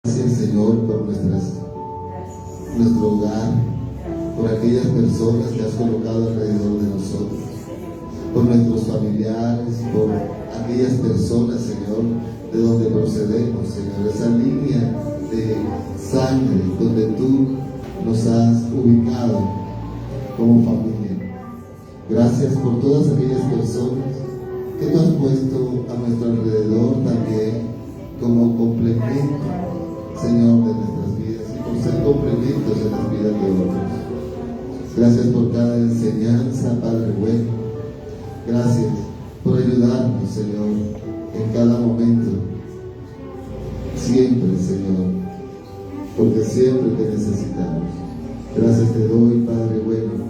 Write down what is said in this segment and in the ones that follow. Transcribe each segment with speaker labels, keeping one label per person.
Speaker 1: Gracias, Señor, por nuestro hogar, por aquellas personas que has colocado alrededor de nosotros, por nuestros familiares, por aquellas personas, Señor, de donde procedemos, Señor, esa línea de sangre donde tú nos has ubicado como familia. Gracias por todas aquellas personas que tú has puesto a nuestro alrededor también como complemento, Señor, de nuestras vidas y por ser complementos en las vidas de otros. Gracias por cada enseñanza, Padre bueno. Gracias por ayudarnos, Señor, en cada momento. Siempre, Señor, porque siempre te necesitamos. Gracias te doy, Padre bueno.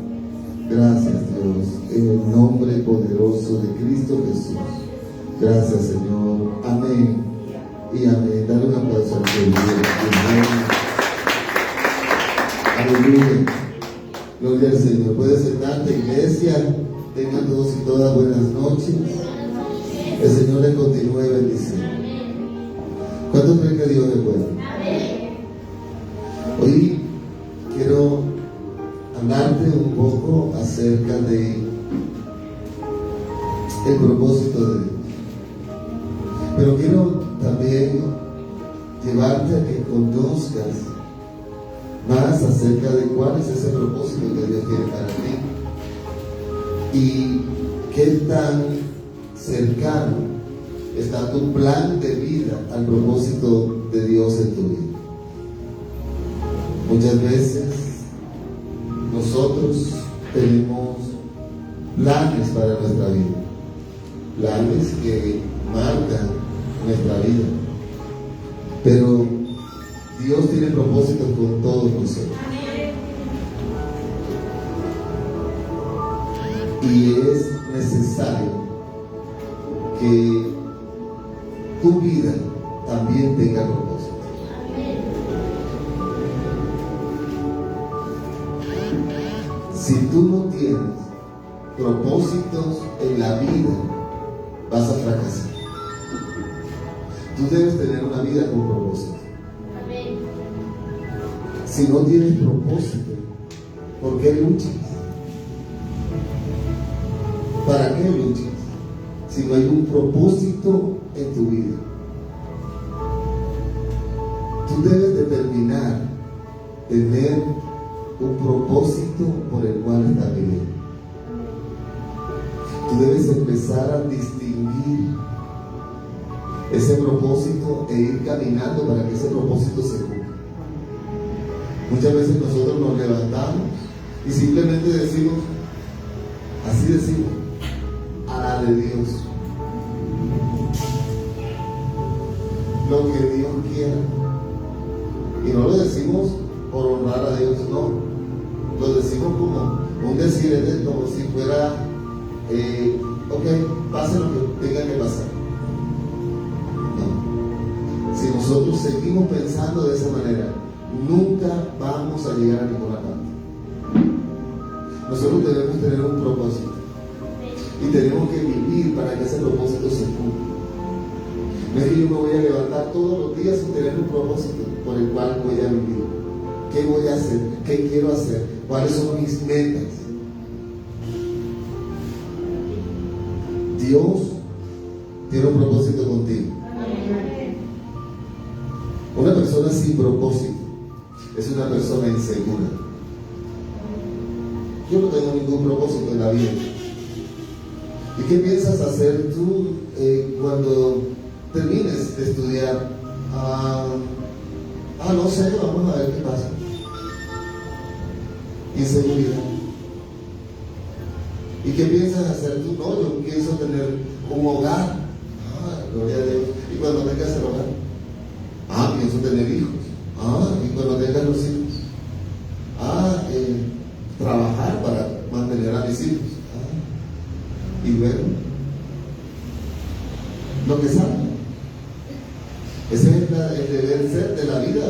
Speaker 1: Gracias, Dios, en el nombre poderoso de Cristo Jesús. Gracias, Señor. Amén y amén. Dale un aplauso al Señor. Aleluya. Gloria al Señor. Puedes sentarte, iglesia. Tengan todos y todas buenas noches. El Señor les continúe bendiciendo. ¿Cuántos creen que Dios es bueno? Hoy quiero hablarte un poco acerca de el propósito de Dios. Pero quiero también llevarte a que conozcas más acerca de cuál es ese propósito que Dios tiene para ti y qué tan cercano está tu plan de vida al propósito de Dios en tu vida. Muchas veces nosotros tenemos planes para nuestra vida, planes que marcan nuestra vida, pero Dios tiene propósitos con todos nosotros. Y es necesario que tu vida también tenga propósito. Si tú no tienes propósitos en la vida, vas a fracasar. Tú debes tener una vida con propósito. Si no tienes propósito, ¿por qué luchas? ¿Para qué luchas? Si no hay un propósito en tu vida. Tú debes determinar tener un propósito por el cual estás viviendo. Tú debes empezar a distinguir ese propósito e ir caminando para que ese propósito se cumpla. Muchas veces nosotros nos levantamos y simplemente decimos, así decimos, a la de Dios. Lo que Dios quiera. Y no lo decimos por honrar a Dios, no. Lo decimos como un decir, como si fuera, ok, pase lo que tenga que pasar. No. Si nosotros seguimos pensando de esa manera, nunca vamos a llegar a ninguna parte. Nosotros debemos tener un propósito y tenemos que vivir para que ese propósito se cumpla. No es que yo me voy a levantar todos los días sin tener un propósito por el cual voy a vivir. ¿Qué voy a hacer? ¿Qué quiero hacer? ¿Cuáles son mis metas? Dios tiene un propósito contigo. Una persona sin propósito es una persona insegura. Yo no tengo ningún propósito en la vida. ¿Y qué piensas hacer tú cuando termines de estudiar? No sé, vamos a ver qué pasa. Inseguridad. ¿Y qué piensas hacer tú? No, yo pienso tener un hogar. Gloria a Dios. ¿Y cuando tengas el hogar? Pienso tener hijos. Y cuando tengas los hijos. Trabajar para mantener a mis hijos. Y luego, lo que salga. Ese es el deber ser de la vida.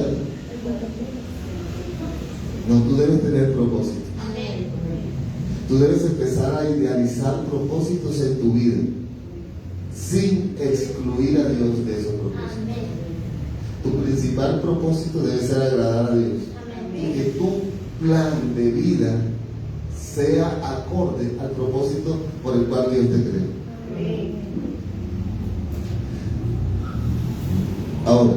Speaker 1: No, tú debes tener propósito. Tú debes empezar a idealizar propósitos en tu vida sin excluir a Dios de esos propósitos. Tu principal propósito debe ser agradar a Dios. Y que tu plan de vida sea acorde al propósito por el cual Dios te creó. Ahora,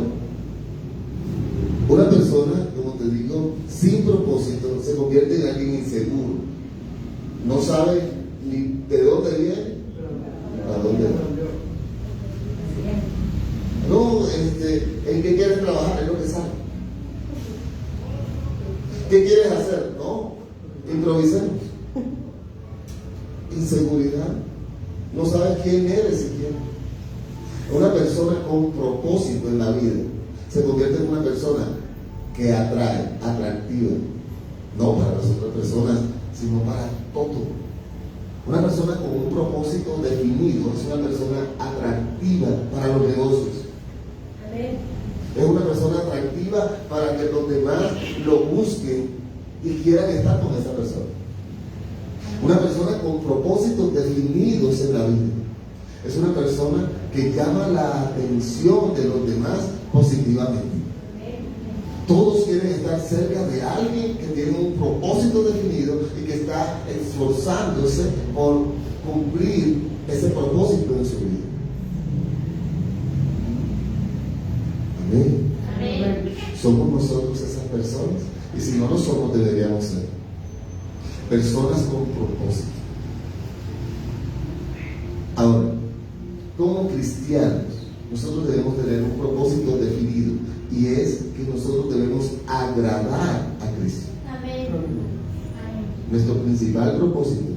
Speaker 1: una persona, como te digo, sin propósito se convierte en alguien inseguro. No sabe ni de dónde viene, a dónde va. No, el que quiere trabajar es lo que sabe. ¿Qué quieres hacer? No, improvisemos. Inseguridad. No sabes quién eres siquiera. Una persona con propósito en la vida se convierte en una persona que atrae, atractiva, no para las otras personas, sino para todo. Una persona con un propósito definido es una persona atractiva para los negocios. Es una persona atractiva para que los demás lo busquen y quieran estar con esa persona. Una persona con propósitos definidos en la vida es una persona que llama la atención de los demás positivamente. Todos quieren estar cerca de alguien que tiene un propósito definido y que está esforzándose por cumplir ese propósito en su vida. Amén. Amén. Somos nosotros esas personas, y si no lo somos, deberíamos ser personas con propósito. Ahora, como cristianos, nosotros debemos tener un propósito definido, y es que nosotros debemos agradar a Cristo. Amén. Nuestro principal propósito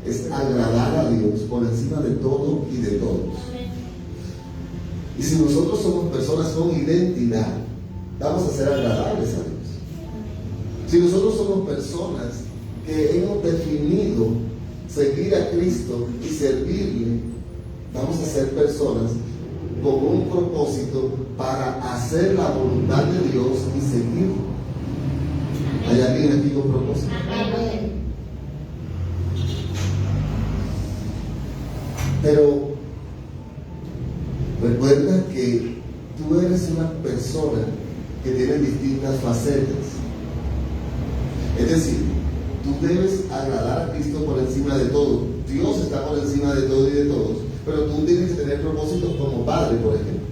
Speaker 1: es agradar a Dios por encima de todo y de todos. Amén. Y si nosotros somos personas con identidad, vamos a ser agradables a Dios. Si nosotros somos personas que hemos definido seguir a Cristo y servirle, vamos a ser personas con un propósito para hacer la voluntad de Dios y seguirlo. ¿Hay alguien aquí con propósito? Amén. Pero recuerda que tú eres una persona que tiene distintas facetas. Es decir, tú debes agradar a Cristo por encima de todo. Dios está por encima de todo y de todos. Pero tú tienes que tener propósitos como padre, por ejemplo.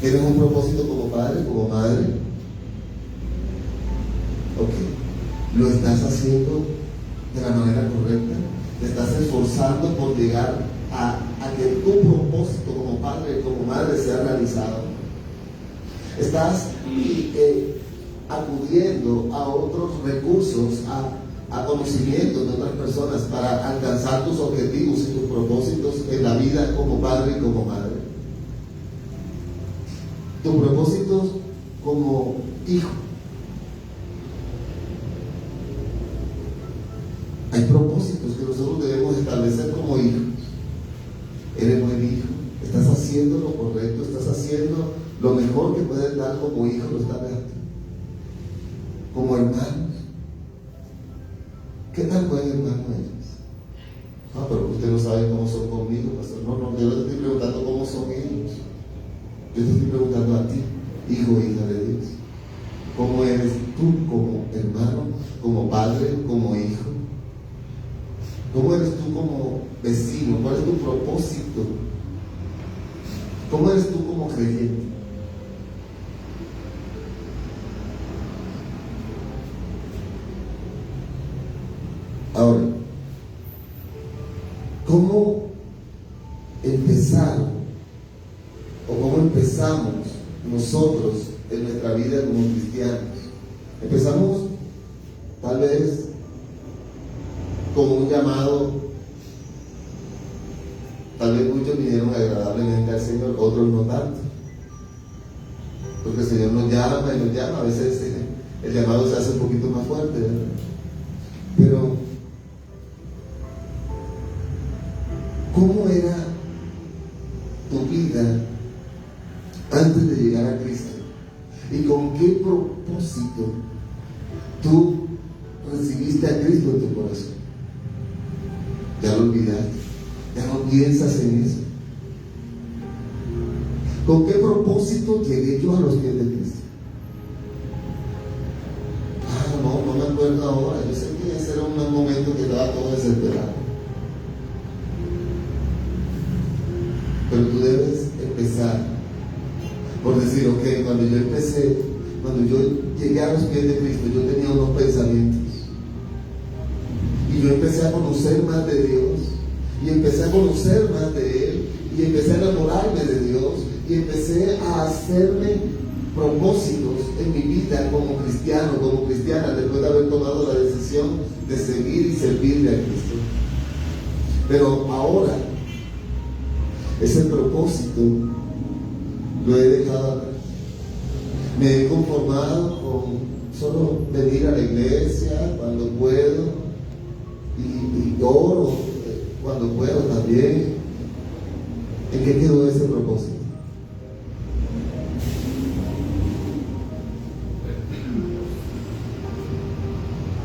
Speaker 1: ¿Tienes un propósito como padre, como madre? Ok. ¿Lo estás haciendo de la manera correcta? ¿Te estás esforzando por llegar a que tu propósito como padre y como madre sea realizado? ¿Estás acudiendo a otros recursos, a conocimientos de otras personas para alcanzar tus objetivos y tus propósitos en la vida como padre y como madre? Tus propósitos como hijo. Hay propósitos que nosotros debemos establecer como hijos. Eres buen hijo, estás haciendo lo correcto, estás haciendo lo mejor que puedes dar como hijo, lo estás dando. Como hermanos, ¿qué tan buen hermano eres? Ah, pero usted no sabe cómo son conmigo, pastor. No, yo no te estoy preguntando cómo son ellos. Yo te estoy preguntando a ti, hijo e hija de Dios. ¿Cómo eres tú como hermano, como padre, como hijo? ¿Cómo eres tú como vecino? ¿Cuál es tu propósito? ¿Cómo eres tú como creyente? Ahora, ¿cómo empezaron o cómo empezamos nosotros en nuestra vida como cristianos? Empezamos tal vez con un llamado. Tal vez muchos vinieron agradablemente al Señor, otros no tanto, porque el Señor nos llama y nos llama. A veces el llamado se hace un poquito más fuerte, ¿verdad? Pero ¿cómo era tu vida antes de llegar a Cristo? ¿Y con qué propósito tú recibiste a Cristo en tu corazón? ¿Ya lo olvidaste? ¿Ya no piensas en eso? ¿Con qué propósito llegué yo a los pies de Cristo? No me acuerdo ahora. Yo sé que ese era un momento que estaba todo desesperado. Pero tú debes empezar por decir, ok, cuando yo llegué a los pies de Cristo, yo tenía unos pensamientos. Y yo empecé a conocer más de Dios. Y empecé a conocer más de Él. Y empecé a enamorarme de Dios. Y empecé a hacerme propósitos en mi vida como cristiano, como cristiana, después de haber tomado la decisión de seguir y servirle a Cristo. Pero ahora, ese propósito lo he dejado atrás. Me he conformado con solo venir a la iglesia cuando puedo y oro cuando puedo también. ¿En qué quedó ese propósito?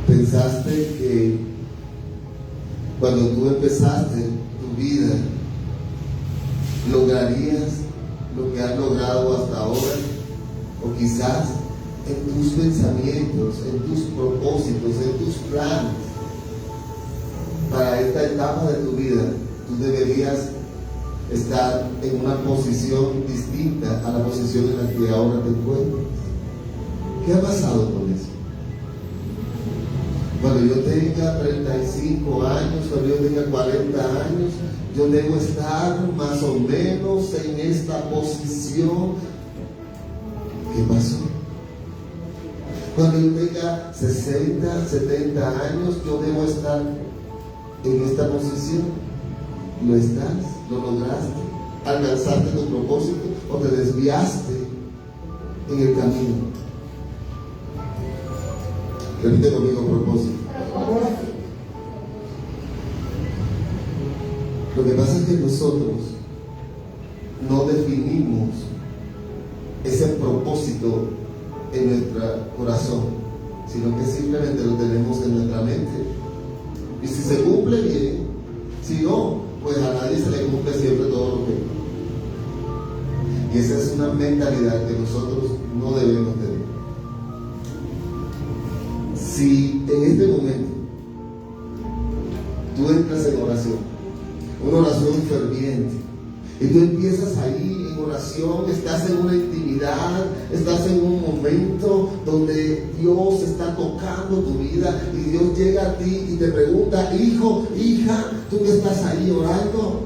Speaker 1: ¿Pensaste que cuando tú empezaste tu vida lograrías lo que has logrado hasta ahora? O quizás en tus pensamientos, en tus propósitos, en tus planes para esta etapa de tu vida, tú deberías estar en una posición distinta a la posición en la que ahora te encuentras. ¿Qué ha pasado con eso? Cuando yo tenga 35 años, cuando yo tenga 40 años, yo debo estar más o menos en esta posición. ¿Qué pasó? Cuando yo tenga 60, 70 años, yo debo estar en esta posición. ¿Lo estás? ¿Lo lograste? ¿Alcanzaste tu propósito o te desviaste en el camino? Repite conmigo: propósito. Lo que pasa es que nosotros no definimos ese propósito en nuestro corazón, sino que simplemente lo tenemos en nuestra mente. Y si se cumple, bien. Si no, pues a nadie se le cumple siempre todo lo que. Y esa es una mentalidad que nosotros no debemos tener. Si en este momento tú entras en oración, una oración ferviente, y tú empiezas ahí en oración, estás en una intimidad, estás en un momento donde Dios está tocando tu vida y Dios llega a ti y te pregunta: hijo, hija, tú que estás ahí orando.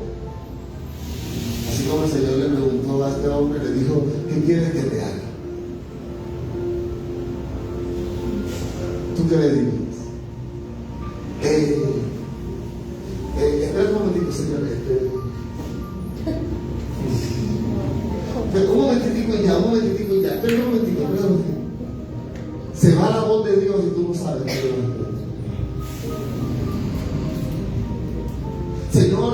Speaker 1: Así como el Señor le preguntó a este hombre, le dijo: ¿qué quieres que te haga? ¿Tú qué le dirías? Espera un momentito, Señor. Un momentitico ya, espera un momentito. Se va la voz de Dios y tú no sabes. Señor,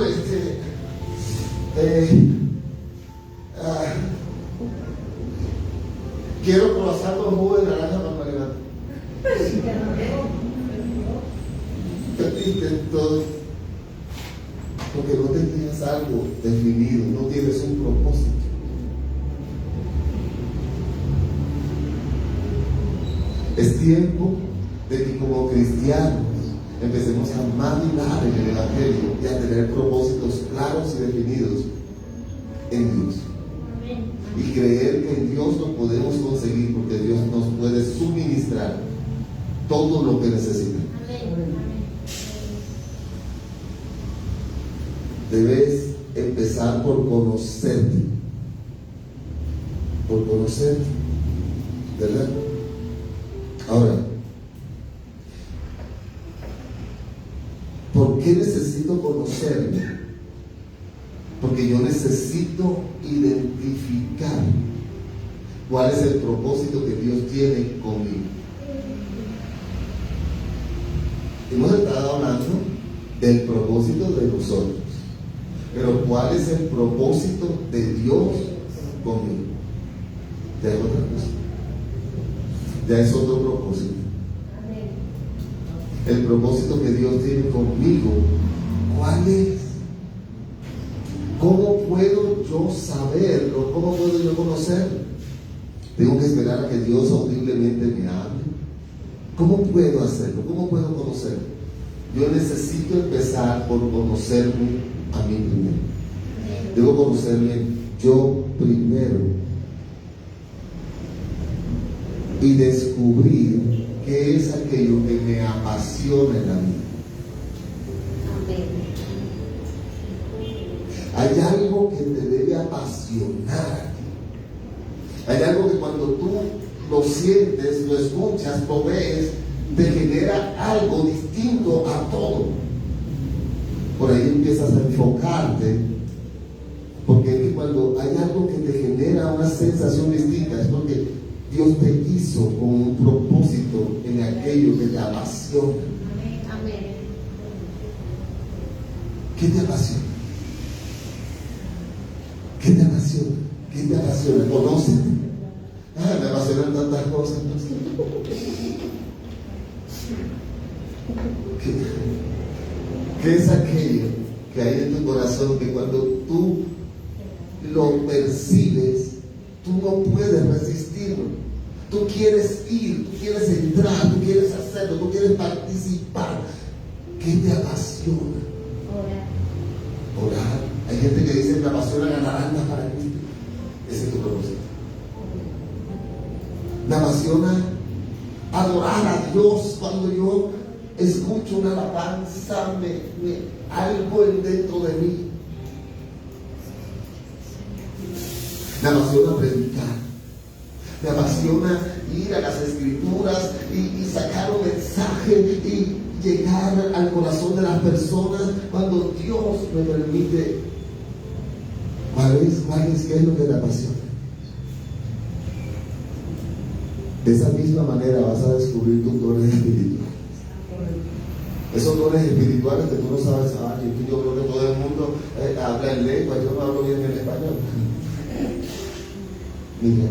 Speaker 1: quiero croissant con jugo de naranja para Margarita. Perdiste todo porque no tenías algo definido, no tienes un propósito. Es tiempo de que como cristianos empecemos a madurar en el Evangelio y a tener propósitos claros y definidos en Dios. Y creer que en Dios lo podemos conseguir, porque Dios nos puede suministrar todo lo que necesitamos. Debes empezar por conocerte, ¿verdad? Ahora, ¿por qué necesito conocerme? Porque yo necesito identificar cuál es el propósito que Dios tiene conmigo. Hemos estado hablando del propósito de nosotros, pero ¿cuál es el propósito de Dios conmigo? Ya es otra cosa. Ya es otro propósito. El propósito que Dios tiene conmigo, ¿cuál es? ¿Cómo puedo yo saberlo? ¿Cómo puedo yo conocerlo? Tengo que esperar a que Dios audiblemente me hable. ¿Cómo puedo hacerlo? ¿Cómo puedo conocerlo? Yo necesito empezar por conocerme a mí primero. Debo conocerme yo primero y descubrir qué es aquello que me apasiona en la vida. Hay algo que te debe apasionar. Hay algo que cuando tú lo sientes, lo escuchas, lo ves, te genera algo distinto a todo. Por ahí empiezas a enfocarte, porque es que cuando hay algo que te genera una sensación distinta, es porque Dios te hizo con un propósito en aquello que te apasiona.
Speaker 2: Amén.
Speaker 1: ¿Qué te apasiona? ¿Qué te apasiona? ¿Qué te apasiona? Conócete. Me apasionan tantas cosas. ¿Qué es aquello que hay en tu corazón que cuando tú lo percibes, tú no puedes resistirlo? Tú quieres ir, tú quieres entrar, tú quieres hacerlo, tú quieres participar. ¿Qué te apasiona? Orar. Hay gente que dice: me apasiona ganar almas para Cristo. Ese es tu propósito. Me apasiona adorar a Dios. Cuando yo escucho una alabanza, algo dentro de mí. Me apasiona predicar. Me apasiona ir a las escrituras y sacar un mensaje y llegar al corazón de las personas cuando Dios me permite. ¿Qué es lo que te apasiona? De esa misma manera vas a descubrir tus dones espirituales. Esos dones espirituales que tú no sabes. Yo creo que todo el mundo habla en lengua, yo no hablo bien el español. Mira,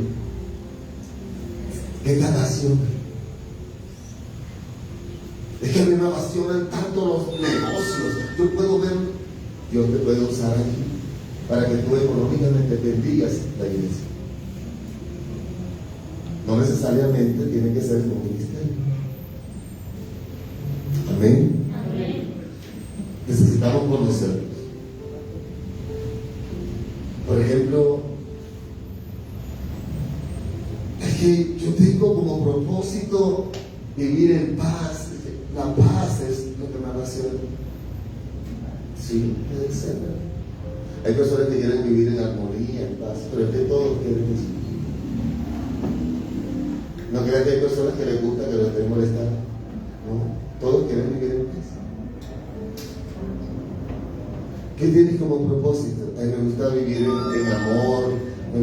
Speaker 1: ¿qué te apasiona? Es que a mí me apasionan tanto los negocios. Yo puedo ver, Dios te puede usar aquí para que tú económicamente bendigas la iglesia. No necesariamente tiene que ser un ministerio. Amén.
Speaker 2: Amén.
Speaker 1: Necesitamos conocerlos. Por ejemplo, es que yo tengo como propósito vivir en paz. La paz es lo que me apasiona. Sí, puede ser. Hay personas que quieren vivir en armonía, en paz, pero es que todos quieren eso. No crean que hay personas que les gusta que los estén molestando. No, todos quieren vivir en paz. ¿Qué tienes como propósito? Me gusta vivir en amor, me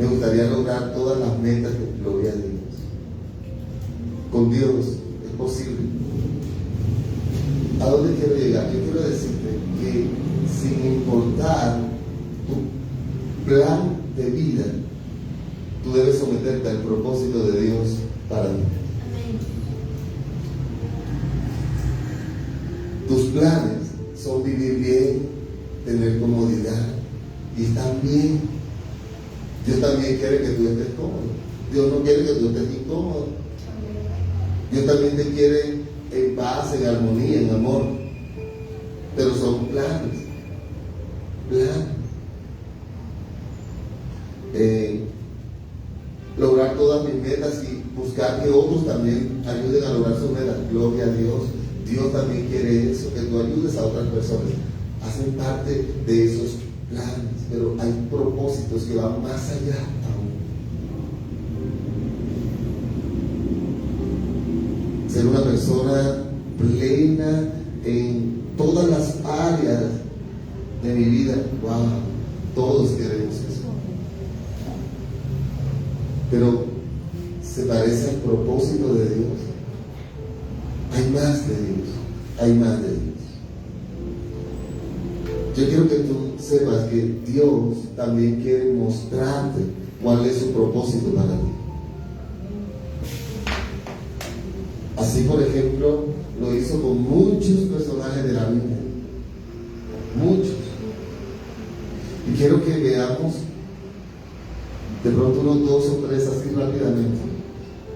Speaker 1: gustaría lograr todas las metas de gloria a Dios. Con Dios es posible. ¿A dónde quiero llegar? Yo quiero decirte que sin importar tu plan de vida, tú debes someterte al propósito de Dios para ti. Tus planes son vivir bien, tener comodidad y estar bien. Dios también quiere que tú estés cómodo. Dios no quiere que tú estés incómodo. Dios también te quiere en paz, en armonía, en amor. Pero son planes. Lograr todas mis metas y buscar que otros también ayuden a lograr sus metas. Gloria a Dios. Dios también quiere eso, que tú ayudes a otras personas. Hacen parte de esos planes, pero hay propósitos que van más allá aún. Ser una persona plena en todas las áreas de mi vida. Wow, todos queremos eso. Pero se parece al propósito de Dios. Hay más de Dios, hay más de Dios. Yo quiero que tú sepas que Dios también quiere mostrarte cuál es su propósito para ti. Así, por ejemplo, lo hizo con muchos personajes de la Biblia. Muchos. quiero que veamos de pronto unos 2 o 3 así rápidamente.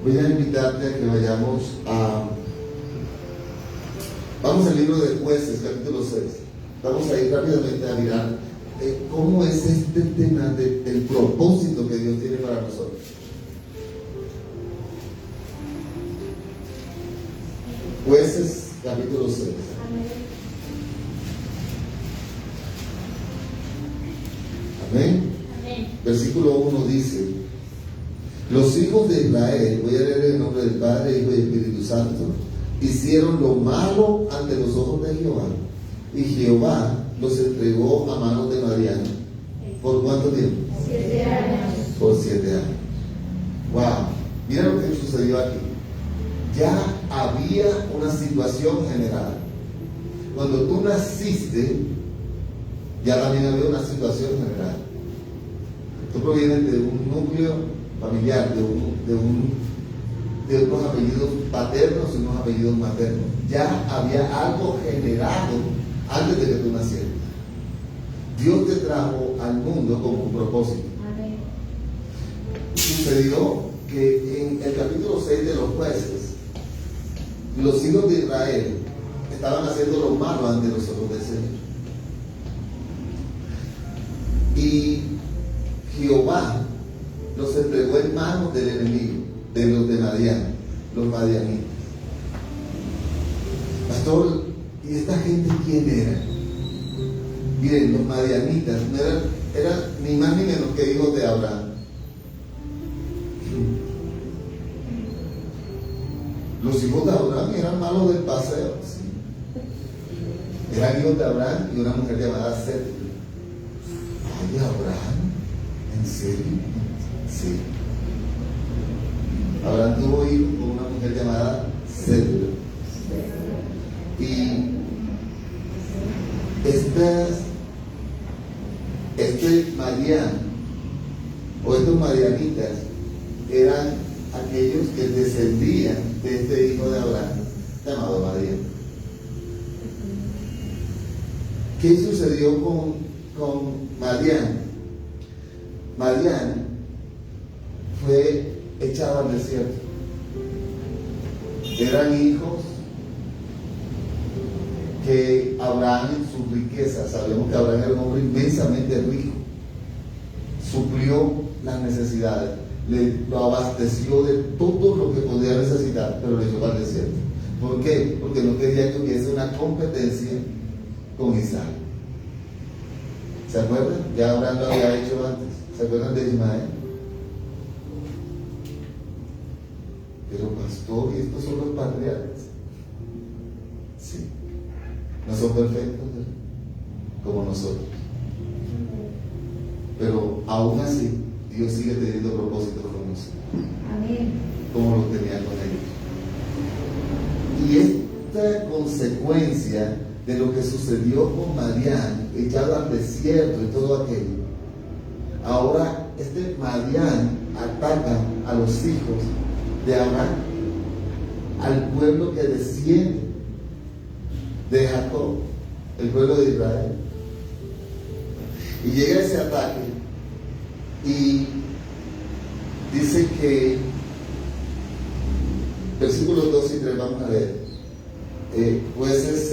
Speaker 1: Voy a invitarte a que vayamos vamos al libro de Jueces, capítulo 6. Vamos a ir rápidamente a mirar cómo es este tema del propósito que Dios tiene para nosotros. Jueces, capítulo 6. Amén.
Speaker 2: Amén.
Speaker 1: Versículo 1 dice: los hijos de Israel, voy a leer en el nombre del Padre, Hijo y Espíritu Santo, hicieron lo malo ante los ojos de Jehová, y Jehová los entregó a manos de Madián. ¿Por cuánto tiempo?
Speaker 2: 7 años.
Speaker 1: Por 7 años. Wow, mira lo que sucedió aquí. Ya había una situación general. Cuando tú naciste, ya también había una situación general. Tú provienes de un núcleo familiar, de unos apellidos paternos y unos apellidos maternos. Ya había algo generado antes de que tú nacieras. Dios te trajo al mundo con un propósito.
Speaker 2: Amén.
Speaker 1: Sucedió que en el capítulo 6 de los Jueces, los hijos de Israel estaban haciendo lo malo ante los ojos del Señor. Y Jehová los entregó en manos del enemigo, de los de Madián, los madianitas. Pastor, ¿y esta gente quién era? Miren, los madianitas no eran ni más ni menos que hijos de Abraham. Los hijos de Abraham eran malos del paseo, sí. Eran hijos de Abraham y una mujer llamada Seth. Ay, Abraham, ¿en serio? Sí. Abraham tuvo hijos con una mujer llamada Seth. Y Madián, o estos madianitas, eran aquellos que descendían de este hijo de Abraham, llamado Madián. ¿Qué sucedió con Madián? Madián fue echado al desierto. Eran hijos que Abraham en su riqueza, sabemos que Abraham era un hombre inmensamente rico, suplió las necesidades, lo abasteció de todo lo que podía necesitar, pero le llevó al desierto. ¿Por qué? Porque no quería que hubiese una competencia con Isaac. ¿Se acuerdan? Ya Abraham lo había hecho antes. ¿Se acuerdan de Ismael? Pero pastor, ¿y estos son los patriarcas? Sí. No son perfectos, ¿verdad? Como nosotros. Pero aún así, Dios sigue teniendo propósitos con nosotros.
Speaker 2: Amén.
Speaker 1: Como lo tenía con ellos. Y esta consecuencia de lo que sucedió con Madián, echado al desierto y todo aquello, ahora este Madián ataca a los hijos de Abraham, al pueblo que desciende de Jacob, el pueblo de Israel. Y llega ese ataque y dice que versículos 2 y 3 vamos a ver. Jueces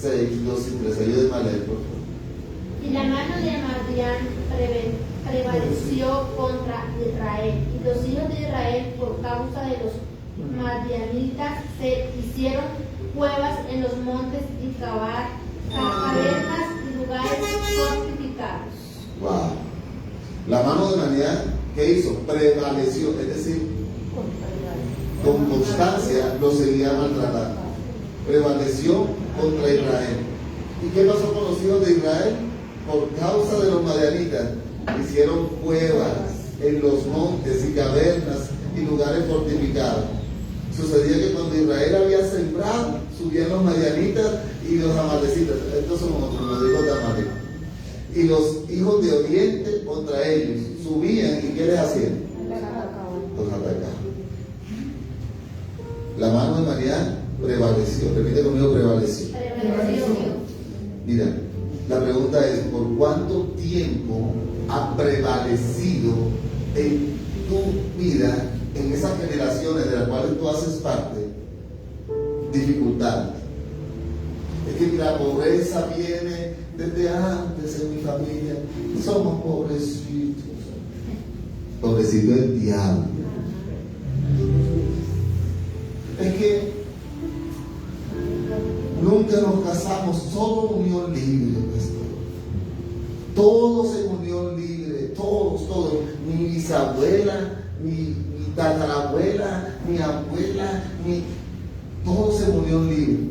Speaker 1: 6, 2 y 3, ayúdenme a leer, por favor.
Speaker 2: Y la mano de Madián prevaleció contra Israel, y los hijos de Israel, por causa de los madianitas, se hicieron cuevas en los montes y cavernas y lugares fortificados.
Speaker 1: Wow. La mano de Madián, ¿qué hizo? Prevaleció, es decir, con constancia lo seguía maltratando. Prevaleció contra Israel. ¿Y qué pasó con los hijos de Israel? Por causa de los madianitas, hicieron cuevas en los montes y cavernas y lugares fortificados. Sucedía que cuando Israel había sembrado, subían los madianitas y los amalecitas. Estos son otros, los hijos de Amalek. Y los hijos de Oriente contra ellos subían, ¿y qué les hacían? Los atacaban. La mano de Madián prevaleció. Repite conmigo, prevaleció.
Speaker 2: Prevaleció.
Speaker 1: Mira, La pregunta es, ¿por cuánto tiempo ha prevalecido en tu vida, en esas generaciones de las cuales tú haces parte, dificultades? Es que la pobreza viene desde antes en mi familia. Somos pobrecitos. Pobrecito el diablo. Es que nunca nos casamos, solo unión libre, pastor. Todos en unión libre, todos. Mi bisabuela, mi tatarabuela, mi abuela, todos en unión libre.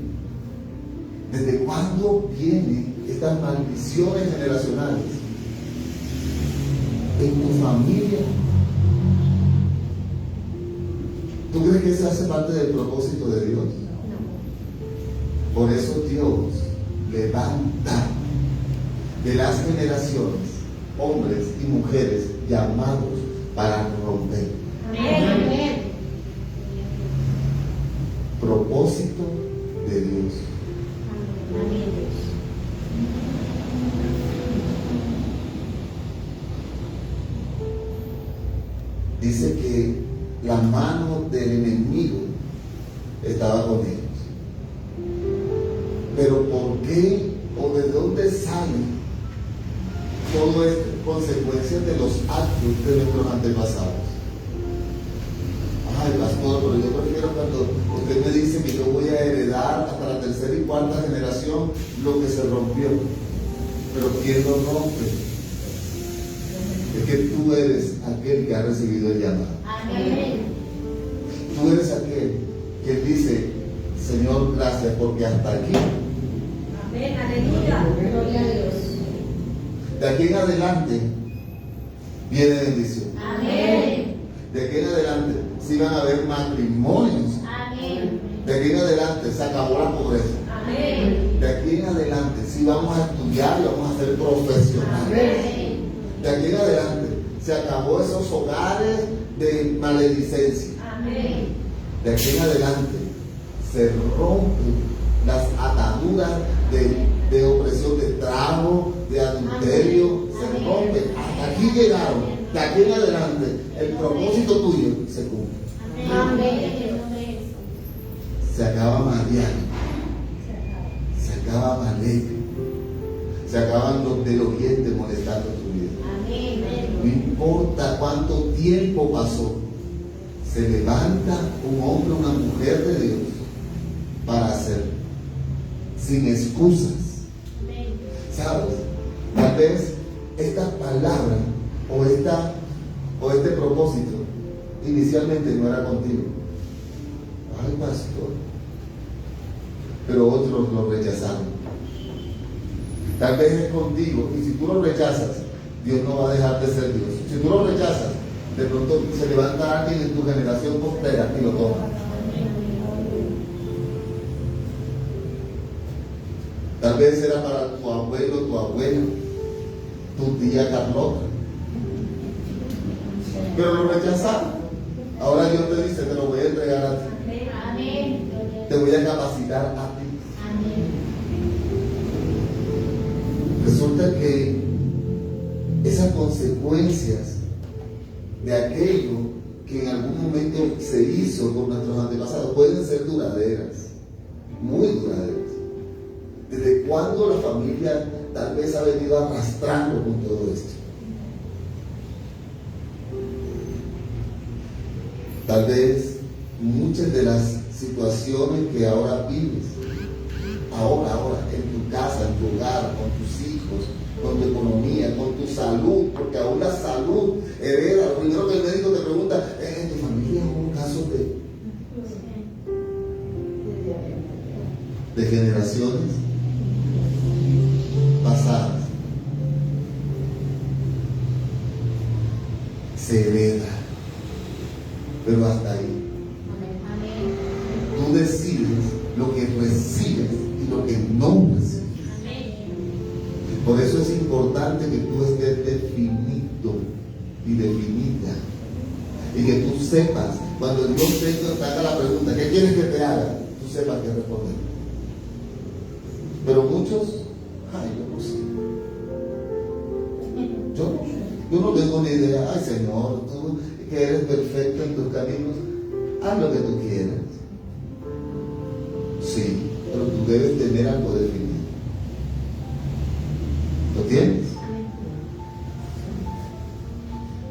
Speaker 1: ¿Desde cuándo vienen estas maldiciones generacionales en tu familia? ¿Tú crees que eso hace parte del propósito de Dios? Por eso Dios levanta de las generaciones hombres y mujeres llamados para romper.
Speaker 2: Amén.
Speaker 1: Propósito de Dios. Dice que la mano del enemigo estaba con ellos. Pero ¿por qué o de dónde sale todo esto? Consecuencias de los actos de nuestros antepasados. Ay, pastor, pero yo prefiero cuando usted me dice que yo voy a heredar hasta la tercera y cuarta generación lo que se rompió. Pero ¿quién lo rompe? Es que tú eres aquel que ha recibido el llamado.
Speaker 2: Amén.
Speaker 1: Tú eres aquel que dice, Señor, gracias porque hasta aquí.
Speaker 2: Amén, aleluya. Gloria a Dios.
Speaker 1: De aquí en adelante viene bendición.
Speaker 2: Amén.
Speaker 1: De aquí en adelante sí van a haber matrimonios.
Speaker 2: Amén.
Speaker 1: De aquí en adelante se acabó la pobreza.
Speaker 2: Amén.
Speaker 1: De aquí en adelante sí vamos a estudiar y vamos a ser profesionales.
Speaker 2: Amén.
Speaker 1: De aquí en adelante se acabó esos hogares de maledicencia.
Speaker 2: Amén.
Speaker 1: De aquí en adelante se rompen las ataduras de opresión, de trago, de adulterio. Se rompen. Hasta aquí llegaron. De aquí en adelante el propósito tuyo se cumple.
Speaker 2: Amén.
Speaker 1: Se acaba Mariano. Se acaba Malek. Se acaban los del oriente molestando tu vida. No importa cuánto tiempo pasó, se levanta un hombre o una mujer de Dios para hacer, sin excusas. ¿Sabes? Tal vez esta palabra o este propósito inicialmente no era contigo. Ay, pastor. Pero otros lo rechazaron. Tal vez es contigo, y si tú lo rechazas, Dios no va a dejar de ser Dios. Si tú lo rechazas, de pronto se levanta alguien en tu generación postera y lo toma. Tal vez era para tu abuelo, tu abuela, tu tía Carlota. Pero lo rechazaron. Ahora Dios te dice, te lo voy a entregar a ti.
Speaker 2: Amén.
Speaker 1: Te voy a capacitar a ti.
Speaker 2: Amén.
Speaker 1: Resulta que esas consecuencias de aquello que en algún momento se hizo con nuestros antepasados pueden ser duraderas, muy duraderas. ¿Desde cuándo la familia tal vez ha venido arrastrando con todo esto? Tal vez muchas de las situaciones que ahora vives, ahora, en tu casa, en tu hogar, con tus hijos, con tu economía, con tu salud, porque aún la salud hereda. Lo primero que el médico te pregunta, ¿en tu familia hubo casos de generaciones pasadas? Se hereda, pero hasta ahí. Tú decides lo que recibes y lo que no recibes. Por eso es importante que tú estés definido y definida. Y que tú sepas, cuando Dios te haga la pregunta, ¿qué quieres que te haga? Tú sepas qué responder. Pero muchos, ay, yo no sé. nosotros. Yo no tengo ni idea. Ay, Señor, tú que eres perfecto en tus caminos, haz lo que tú quieras. Sí, pero tú debes tener algo definido. ¿Lo tienes?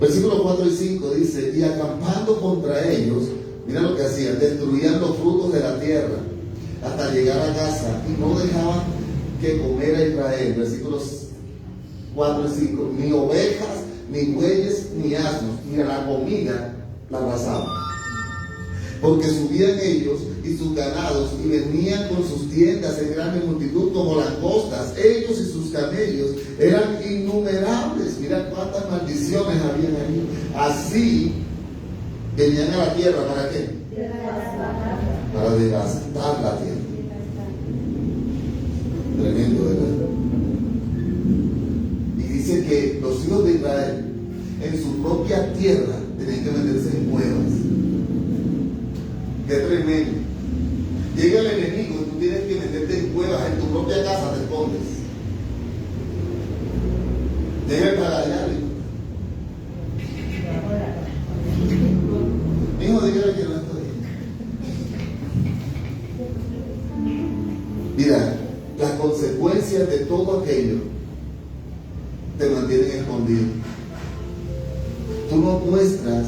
Speaker 1: Versículos 4 y 5 dice: y acampando contra ellos, mira lo que hacían, destruían los frutos de la tierra hasta llegar a casa, y no dejaban que comer a Israel. Versículos 4 y 5, ni ovejas, ni bueyes, ni asnos, ni a la comida la arrasaban. Porque subían ellos y sus ganados y venían con sus tiendas en grande multitud como langostas. Ellos y sus camellos eran innumerables. Mira cuántas maldiciones habían ahí. Así venían a la tierra, ¿para qué? Para devastar la tierra. Tremendo, ¿verdad? Y dice que los hijos de Israel en su propia tierra tenían que meterse en cuevas. Qué tremendo. Llega el enemigo y tú tienes que meterte en cuevas, en tu propia casa te escondes. Llega el pagallar. Hijo, dígale que no estoy. Mira, las consecuencias de todo aquello te mantienen escondido. Tú no muestras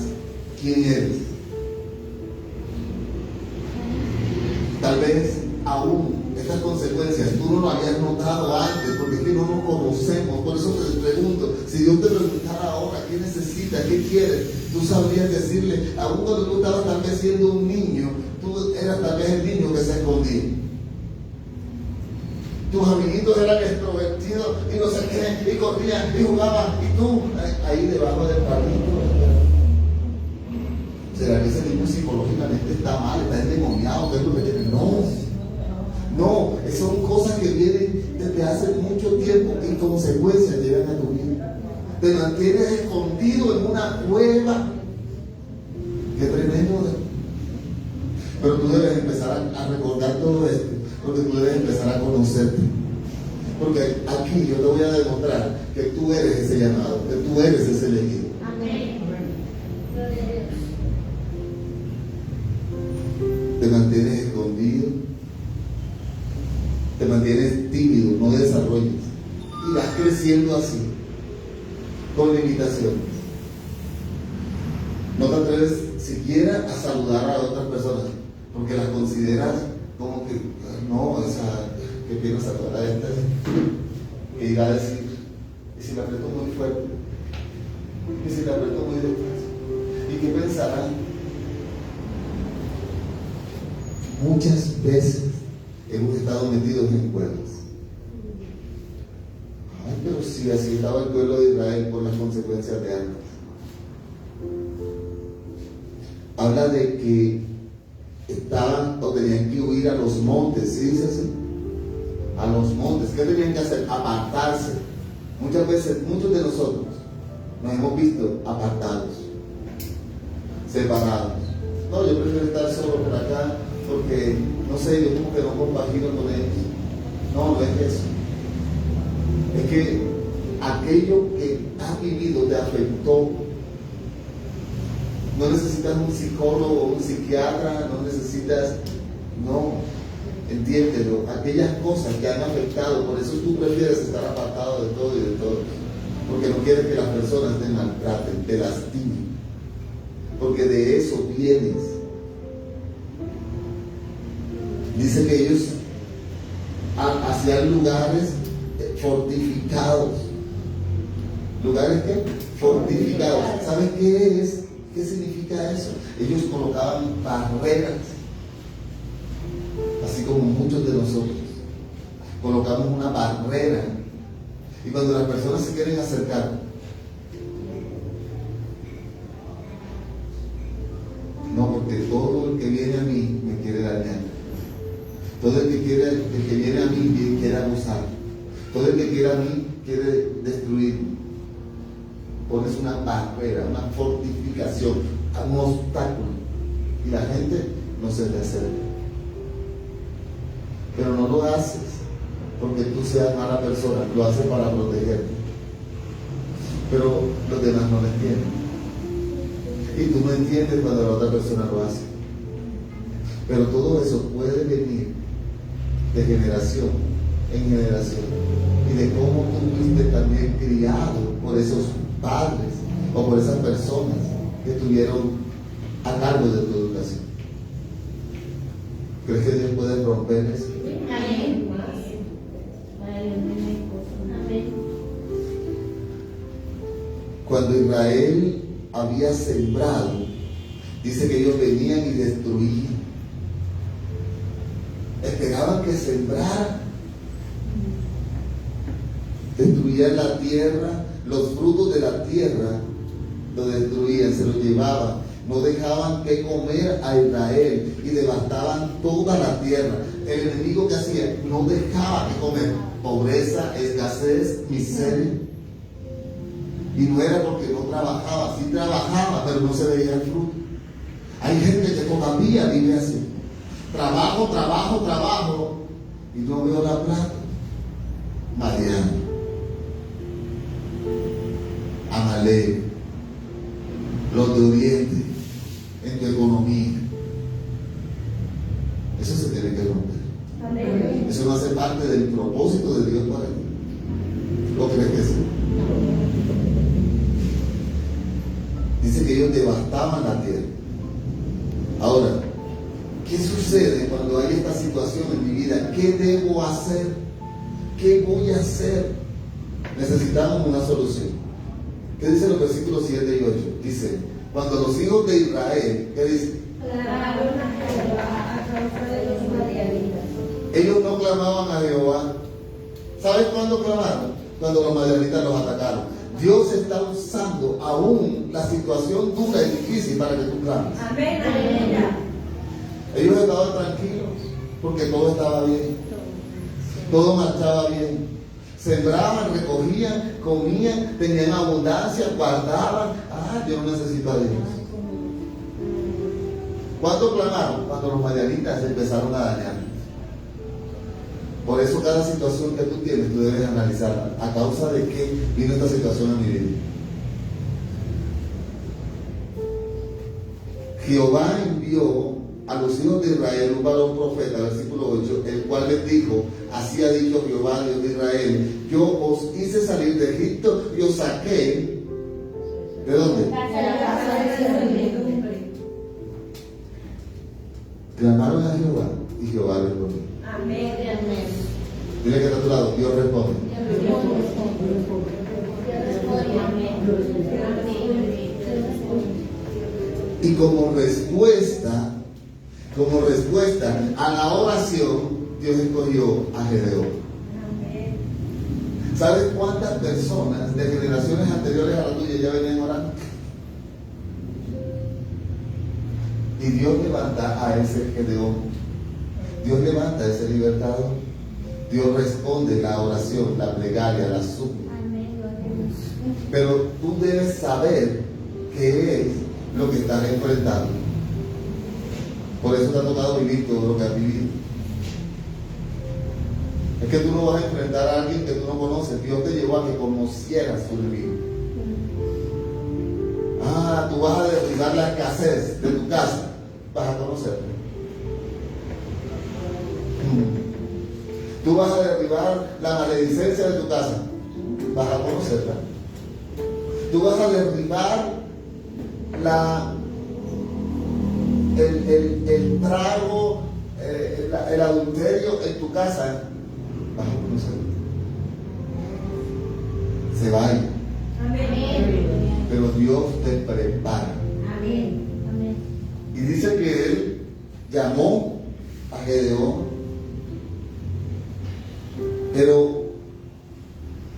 Speaker 1: quién eres. Tal vez aún estas consecuencias tú no lo habías notado antes, porque es que no nos conocemos. Por eso te pregunto, si Dios te preguntara ahora qué necesitas, qué quieres, tú sabrías decirle. Aún cuando tú estabas tal vez siendo un niño, tú eras tal vez el niño que se escondía. Tus amiguitos eran extrovertidos y no sé qué, y corrían y jugaban, y tú ahí debajo del palito. ¿Será que ese niño psicológicamente está mal, está endemoniado? ¿Qué es lo que tiene? No, son cosas que vienen desde hace mucho tiempo y consecuencias llegan a tu vida. Te mantienes escondido en una cueva. Qué tremendo. Pero tú debes empezar a recordar todo esto, porque tú debes empezar a conocerte. Porque aquí yo te voy a demostrar que tú eres ese llamado, que tú eres ese elegido.
Speaker 2: Amén.
Speaker 1: Te mantienes escondido, te mantienes tímido, no desarrollas, y vas creciendo así, con limitaciones. No te atreves siquiera a saludar a otras personas, porque las consideras como que, no, o sea, que quiero saludar a esta, que irá a decir, y si la aprieto muy fuerte, y si la aprieto muy despacio, y qué pensarán. Muchas veces hemos estado metidos en cuevas. Ay, pero si así estaba el pueblo de Israel por las consecuencias de antes. Habla de que estaban o tenían que huir a los montes, ¿sí dice así? A los montes. ¿Qué tenían que hacer? Apartarse. Muchas veces, muchos de nosotros nos hemos visto apartados, separados. No, yo prefiero estar solo por acá, porque, no sé, yo como que no compagino con ellos. No es eso. Es que aquello que has vivido te afectó. No necesitas un psicólogo o un psiquiatra, no necesitas, no, entiéndelo. Aquellas cosas que han afectado, por eso tú prefieres estar apartado de todo y de todos. Porque no quieres que las personas te maltraten, te lastimen. Porque de eso vienes. Dice que ellos hacían lugares fortificados. ¿Lugares qué? Fortificados. ¿Sabes qué es? ¿Qué significa eso? Ellos colocaban barreras, así como muchos de nosotros colocamos una barrera, y cuando las personas se quieren acercar, no, porque todo el que viene a mí me quiere dañar, todo el que viene a mí quiere abusar, todo el que quiere a mí quiere destruirme. Pones una barrera, una fortificación, un obstáculo, y la gente no se te acerca. Pero no lo haces porque tú seas mala persona, lo haces para protegerte. pero los demás no lo entienden. Y tú no entiendes cuando la otra persona lo hace. Pero todo eso puede venir de generación en generación y de cómo tú fuiste también criado por esos padres o por esas personas que estuvieron a cargo de tu educación. ¿Crees que Dios puede romper eso?
Speaker 2: Amén. Amén.
Speaker 1: Cuando Israel había sembrado, dice que ellos venían y destruían. Esperaban que sembraran. Destruían la tierra, los frutos de la tierra lo destruían, se lo llevaban. No dejaban que comer a Israel y devastaban toda la tierra. El enemigo que hacía, no dejaba que comer. Pobreza, escasez, miseria. Y no era porque no trabajaba, sí trabajaba, pero no se veía el fruto. Hay gente que todavía vive así. Trabajo, trabajo, trabajo, y no veo la plata. Mariano, Amalek, los de Oriente, en tu economía. Eso se tiene que romper.
Speaker 2: Amén.
Speaker 1: Eso no hace parte del propósito de Dios para ti. ¿O crees que sí? Dice que ellos devastaban la tierra. Ahora, ¿qué sucede cuando hay esta situación en mi vida? ¿Qué debo hacer? ¿Qué voy a hacer? Necesitamos una solución. ¿Qué dicen los versículos 7 y 8? Dice, cuando los hijos de Israel, ¿qué dice?
Speaker 2: Clamaron a Jehová a causa de los madianitas.
Speaker 1: Ellos no clamaban a Jehová. ¿Sabes cuándo clamaron? Cuando los madianitas los atacaron. Dios está usando aún la situación dura y difícil para que tú clames.
Speaker 2: Amén. Aleluya.
Speaker 1: Ellos estaban tranquilos porque todo estaba bien. Todo marchaba bien. Sembraban, recogían, comían, tenían abundancia, guardaban. Yo no necesito a Dios. ¿Cuánto clamaron? Cuando los madianitas empezaron a dañar. Por eso cada situación que tú tienes, tú debes analizarla. ¿A causa de qué vino esta situación en mi vida? Jehová envió a los hijos de Israel un varón profeta, versículo 8, el cual les dijo, así ha dicho Jehová, Dios de Israel, yo os hice salir de Egipto y os saqué, ¿de dónde?
Speaker 2: De la casa de servidumbre.
Speaker 1: Clamaron a Jehová y Jehová respondió.
Speaker 2: Amén. Amén.
Speaker 1: Dile que está a tu lado, Dios responde. Y como respuesta a la oración, Dios escogió a Gedeón. ¿Sabes cuántas personas de generaciones anteriores a la tuya ya venían orando? Y Dios levanta a ese Gedeón. Dios levanta a ese libertador. Dios responde la oración, la plegaria, la súplica. Pero tú debes saber qué es lo que estás enfrentando. Por eso te ha tocado vivir todo lo que has vivido. Es que tú no vas a enfrentar a alguien que tú no conoces. Dios te llevó a que conocieras su enemigo. Tú vas a derribar la escasez de tu casa. Vas a conocerlo. Tú vas a derribar la maledicencia de tu casa. Vas a conocerla. Tú vas a derribar el trago, el adulterio en tu casa. Vas a conocerlo. Se va a ir.
Speaker 2: Amén.
Speaker 1: Pero Dios te prepara.
Speaker 2: Amén. Amén.
Speaker 1: Y dice que él llamó a Gedeón. Pero,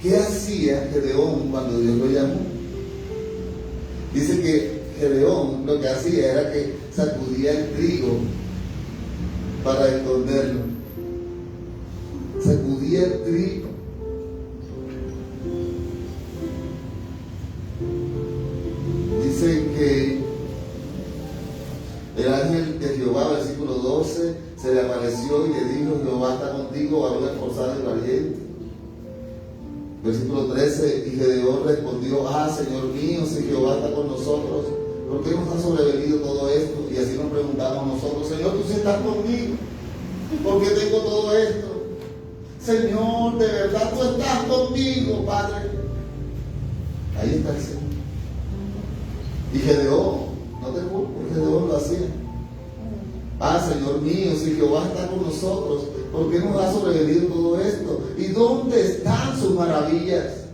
Speaker 1: ¿qué hacía Gedeón cuando Dios lo llamó? Dice que Gedeón lo que hacía era que sacudía el trigo para esconderlo. Sacudía el trigo. Dice que el ángel de Jehová, versículo 12, se le apareció y le dijo, Jehová está contigo, varón esforzado y valiente. Versículo 13, y Gedeón respondió: Señor mío, si Jehová está con nosotros, ¿por qué nos ha sobrevenido todo esto? Y así nos preguntamos nosotros: Señor, tú sí estás conmigo, ¿por qué tengo todo esto? Señor, de verdad tú estás conmigo, Padre. Ahí está el Señor. Y Gedeón, no te culpo, Gedeón lo hacía. Señor mío, si Jehová está con nosotros, ¿por qué nos ha sobrevenido todo esto? ¿Y dónde están sus maravillas?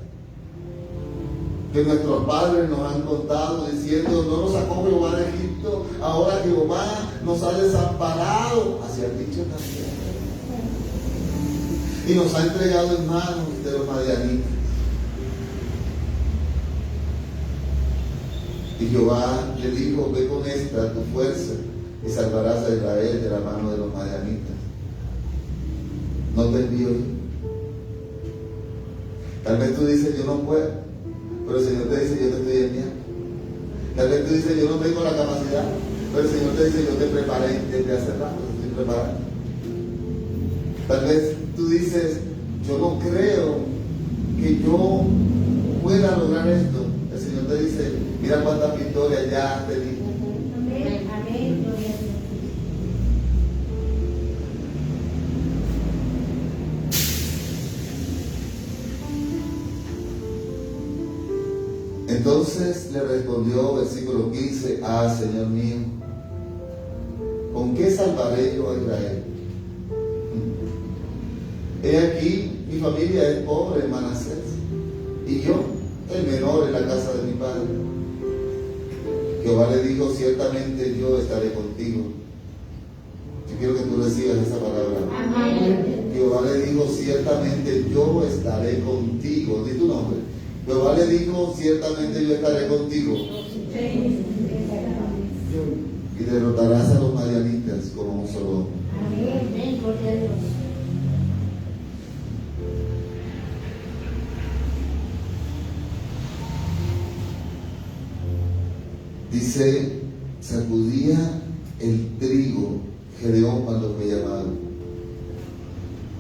Speaker 1: Que nuestros padres nos han contado diciendo: no nos sacó Jehová de Egipto, ahora Jehová nos ha desamparado. Así han dicho también. Y nos ha entregado en manos de los madianitas. Y Jehová le dijo: ve con esta tu fuerza y salvarás a Israel de la mano de los madianitas. No te envío yo. Tal vez tú dices: yo no puedo, pero el Señor te dice: yo te estoy enviando. Tal vez tú dices: yo no tengo la capacidad, pero el Señor te dice: yo te preparé desde hace rato, te estoy preparando. Tal vez tú dices: yo no creo que yo pueda lograr esto. El Señor te dice: mira cuántas victorias ya has tenido.
Speaker 2: Amén, amén, gloria a Dios.
Speaker 1: Entonces le respondió, versículo 15: Señor mío, ¿con qué salvaré yo a Israel? He aquí, mi familia es pobre en Manasés, y yo, el menor en la casa de mi padre. Jehová le dijo: ciertamente yo estaré contigo. Yo quiero que tú recibas esa palabra.
Speaker 2: Amén.
Speaker 1: Jehová le dijo: ciertamente yo estaré contigo. Di tu nombre. Jehová le dijo: ciertamente yo estaré contigo. Y derrotarás a los madianitas como un solo hombre.
Speaker 2: Amén, gloria a Dios.
Speaker 1: Dice: sacudía el trigo Gedeón cuando fue llamado.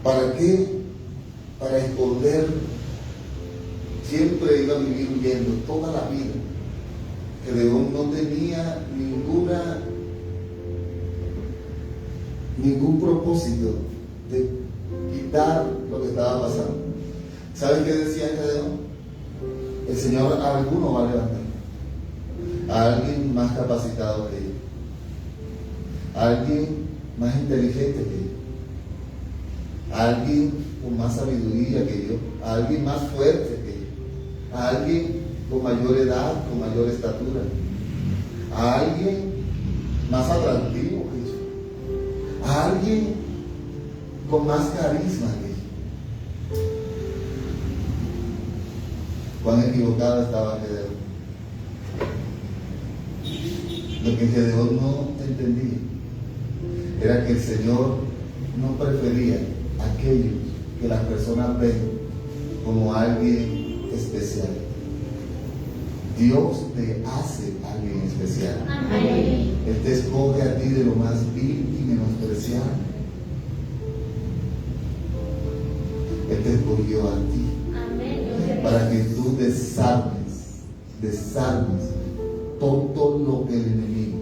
Speaker 1: ¿Para qué? Para esconder. Siempre iba a vivir huyendo toda la vida. Gedeón no tenía ningún propósito de quitar lo que estaba pasando. ¿Saben qué decía Gedeón? El Señor a alguno va a levantar, a alguien más capacitado que yo, a alguien más inteligente que yo, a alguien con más sabiduría que yo, a alguien más fuerte que yo, a alguien con mayor edad, con mayor estatura, a alguien más atractivo que yo, a alguien con más carisma que yo. Cuán equivocado estaba Gedeón. Lo que Gedeón no entendía era que el Señor no prefería aquellos que las personas ven como alguien especial. Dios te hace alguien especial.
Speaker 2: Amén.
Speaker 1: Él te escoge a ti de lo más vil y menospreciado. Él te escogió a ti para que tú desarmes todo lo que el enemigo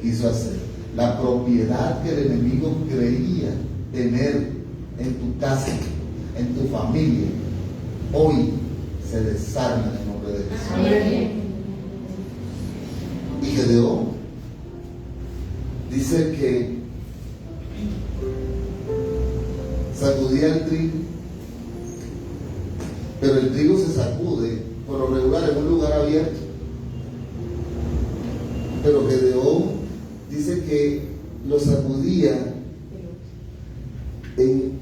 Speaker 1: quiso hacer. La propiedad que el enemigo creía tener en tu casa, en tu familia, hoy se desarma en el nombre de Jesús.
Speaker 2: Amén.
Speaker 1: Y Gedeón dice que sacudía el trigo, pero el trigo se sacude por lo regular en un lugar abierto. Pero Gedeón dice que lo sacudía en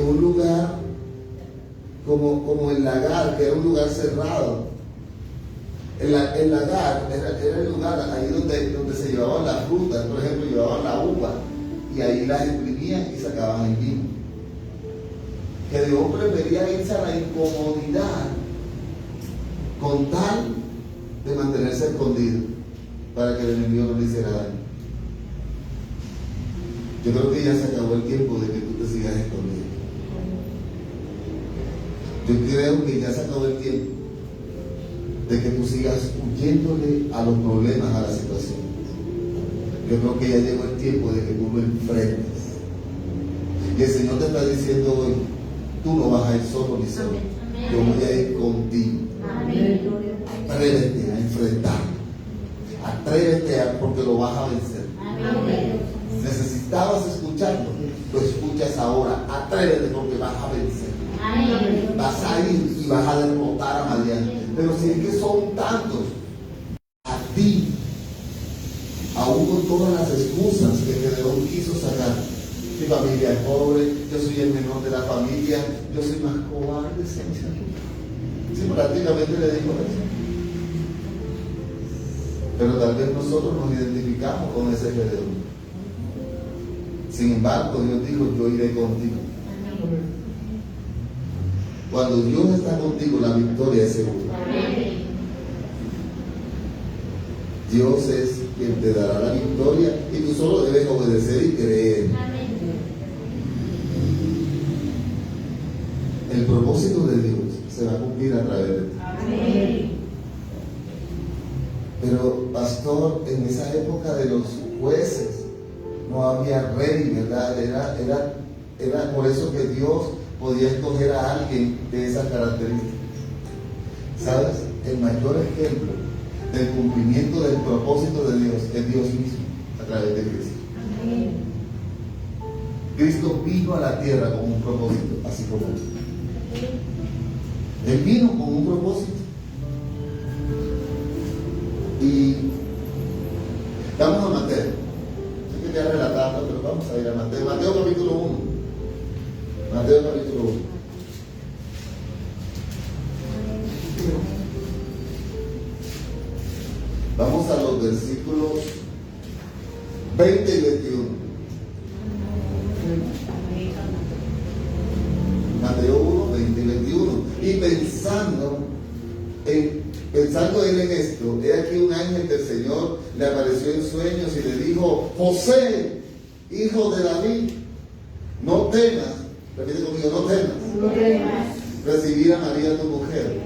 Speaker 1: un lugar como el lagar, que era un lugar cerrado. El lagar era el lugar ahí donde se llevaban las frutas. Por ejemplo, llevaban la uva y ahí las exprimían y sacaban el vino. Gedeón prefería irse a la incomodidad con tal de mantenerse escondido para que el enemigo no le hiciera daño. Yo creo que ya se acabó el tiempo de que tú te sigas escondiendo. creo que ya se acabó el tiempo de que tú sigas huyéndole a los problemas, a la situación. Yo creo que ya llegó el tiempo de que tú lo enfrentes. Y el Señor te está diciendo hoy, tú no vas a ir solo ni solo. Yo voy a ir contigo. Atrévete a enfrentar. Atrévete porque lo vas a vencer. Necesitabas escucharlo, lo escuchas ahora. Atrévete porque vas a vencer. Vas a ir y vas a derrotar a Madián. Pero si es que son tantos, a ti, aún con todas las excusas que Gedeón quiso sacar, mi familia es pobre, yo soy el menor de la familia, yo soy más cobarde, Señor. Sí, prácticamente le dijo eso. Pero tal vez nosotros nos identificamos con ese Gedeón. Sin embargo, Dios dijo, yo iré contigo. Cuando Dios está contigo, la victoria es segura. Dios es quien te dará la victoria y tú solo debes obedecer y creer. El propósito de Dios se va a cumplir a través de ti. Pero, pastor, en esa época de los jueces no había rey, ¿verdad? Era por eso que Dios podía escoger a alguien de esas características. ¿Sabes? El mayor ejemplo del cumplimiento del propósito de Dios es Dios mismo a través de Cristo. Cristo vino a la tierra con un propósito, así como Él vino con un propósito. Y vamos a Mateo. Yo quería relatarlo, pero vamos a ir a Mateo. Mateo capítulo 1. Mateo capítulo 1. Vamos a los versículos 20 y 21. Mateo 1, 20 y 21. Y pensando él en esto, he aquí un ángel del Señor le apareció en sueños y le dijo: José, hijo de David, no temas, repite conmigo, no temas recibir a María tu mujer,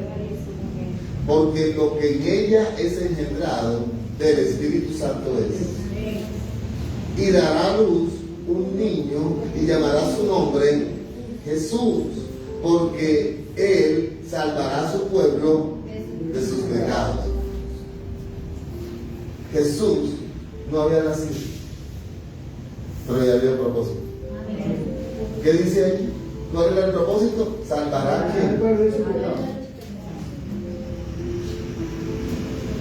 Speaker 1: porque lo que en ella es engendrado del Espíritu Santo es. Y dará a luz un niño y llamará su nombre Jesús, porque él salvará a su pueblo de sus pecados. Jesús no había nacido, pero ya había un propósito. ¿Qué dice ahí? ¿Cuál era el propósito? Salvará a quién.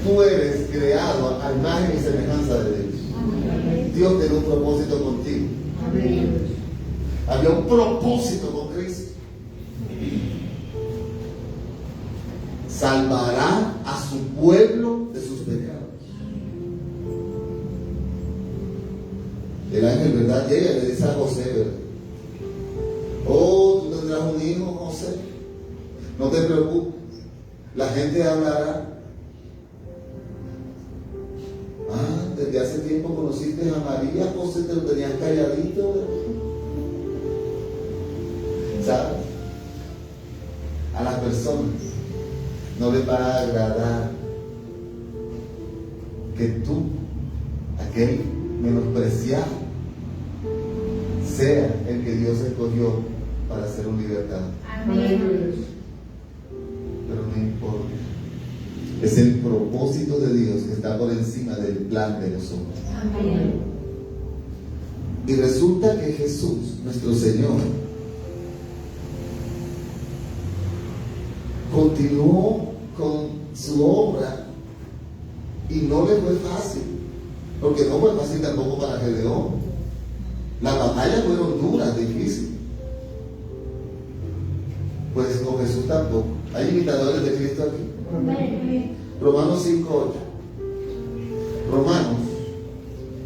Speaker 1: Tú eres creado a imagen y semejanza de Dios. Dios tiene un propósito contigo. Había un propósito con Cristo. Salvará a su pueblo de sus pecados. El ángel, ¿verdad? Llega y le dice a José, ¿verdad? Oh, tú tendrás un hijo, José. No te preocupes. La gente hablará. Desde hace tiempo conociste a María, José, te lo tenías calladito, ¿verdad? ¿Sabes? A las personas no les va a agradar que tú, aquel menospreciado, sea el que Dios escogió para ser un libertador. Amén. Pero no importa. Es el propósito de Dios que está por encima del plan de los hombres. Amén. Y resulta que Jesús, nuestro Señor, continuó con su obra y no le fue fácil, porque no fue fácil tampoco para Gedeón. Las batallas fueron duras, difíciles. Pues con Jesús tampoco. ¿Hay imitadores de Cristo aquí? Romanos 5:8. Romanos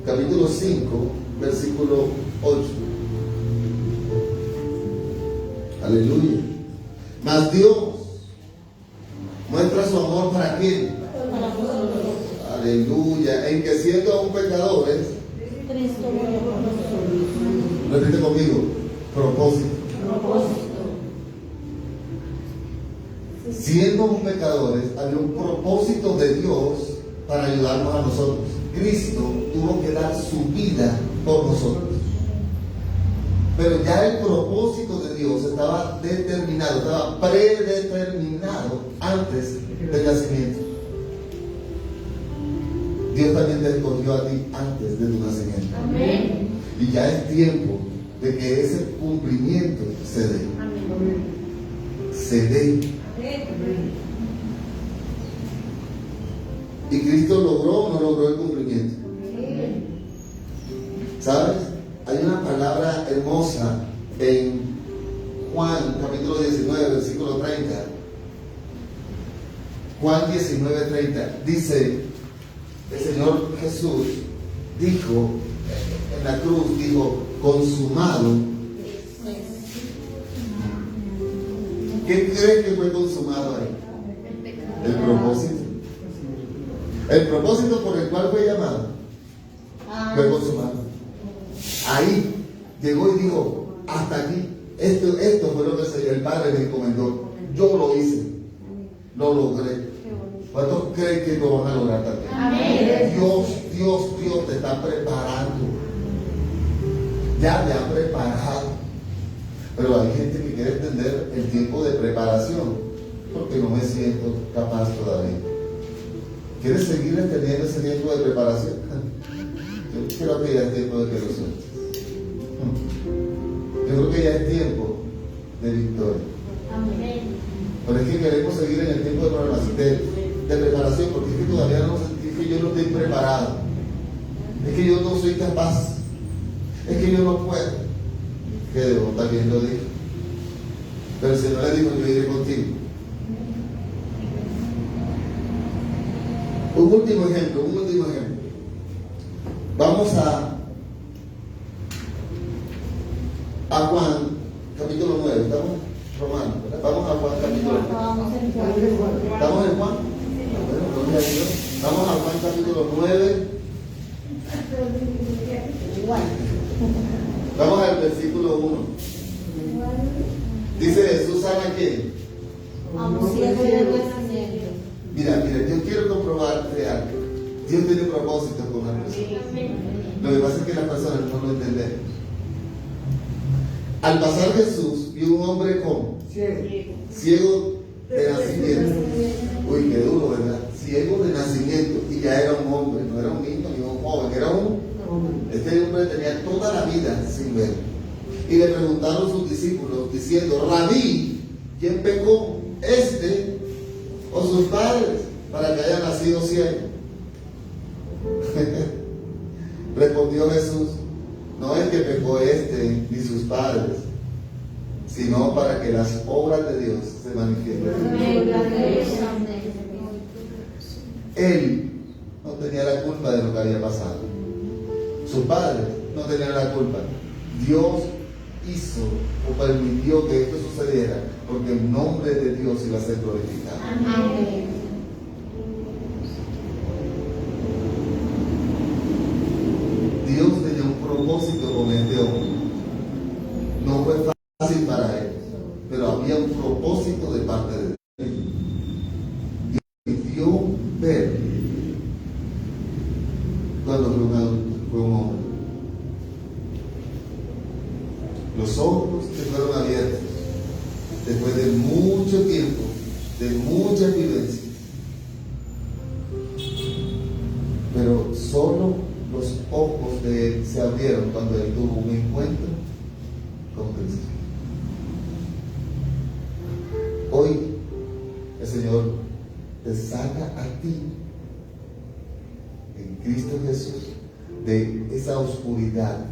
Speaker 1: capítulo 5, versículo 8. Aleluya. Mas Dios muestra su amor ¿para quién? Aleluya. En que siendo aún pecadores, repite conmigo, propósito. siendo pecadores, había un propósito de Dios para ayudarnos a nosotros. Cristo tuvo que dar su vida por nosotros. Pero ya el propósito de Dios estaba determinado, estaba predeterminado antes del nacimiento. Dios también te escogió a ti antes de tu nacimiento.
Speaker 2: Amén.
Speaker 1: Y ya es tiempo de que ese cumplimiento se dé.
Speaker 2: Amén.
Speaker 1: Se dé. ¿Y Cristo logró o no logró el cumplimiento? ¿Sabes? Hay una palabra hermosa en Juan capítulo 19, versículo 30. Juan 19, 30. Dice, el Señor Jesús dijo, en la cruz, dijo, consumado. ¿Qué crees que fue consumado ahí? El propósito. El propósito por el cual fue llamado fue consumado. Ahí llegó y dijo, hasta aquí. Esto fue lo que el Padre me encomendó. Yo lo hice. Lo logré. ¿Cuántos creen que lo van a lograr también?
Speaker 2: Amén.
Speaker 1: Dios te está preparando. Ya te ha preparado. Pero hay gente que quiere entender el tiempo de preparación, porque no me siento capaz todavía. ¿Quieres seguir teniendo ese tiempo de preparación? Yo creo que ya es tiempo de que lo sueltes. Yo creo que ya es tiempo de victoria.
Speaker 2: Amén.
Speaker 1: Pero es que queremos seguir en el tiempo de preparación, porque es que todavía no sentí que yo no estoy preparado. Es que yo no soy capaz. Es que yo no puedo. Que Dios también lo dijo. Pero el Señor le dijo, yo iré contigo. Un último ejemplo. Vamos a Juan capítulo 9. Estamos Romanos, ¿verdad? Vamos a Juan capítulo 9. ¿Estamos en Juan? Bueno, gloria a Dios. Vamos a Juan capítulo 9. Vamos al versículo 1. Dice Jesús, ¿sana a quién? Mira, yo quiero comprobarte algo. Dios tiene propósitos con las personas. Lo que pasa es que las personas no lo entendemos. Al pasar Jesús, vio un hombre como ciego de nacimiento. Uy, qué duro, ¿verdad? Ciego de nacimiento. Y ya era un hombre, no era un niño ni un joven, era un... Este hombre tenía toda la vida sin ver. Y le preguntaron sus discípulos diciendo, Rabí, ¿quién pecó? ¿Este o sus padres para que haya nacido ciego? Respondió Jesús, no es que pecó este ni sus padres, sino para que las obras de Dios se manifiesten. Él no tenía la culpa de lo que había pasado. Sus padres no tenían la culpa. Dios hizo o permitió que esto sucediera porque el nombre de Dios iba a ser glorificado.
Speaker 2: Amén.
Speaker 1: Dios tenía un propósito con este hombre. No fue fácil para él, pero había un propósito de parte de Dios. Dios dio ver cuando fue un hombre. Los ojos que fueron abiertos después de mucho tiempo, de muchas vivencias. Pero solo los ojos de él se abrieron cuando él tuvo un encuentro con Cristo. Hoy el Señor te saca a ti en Cristo Jesús de esa oscuridad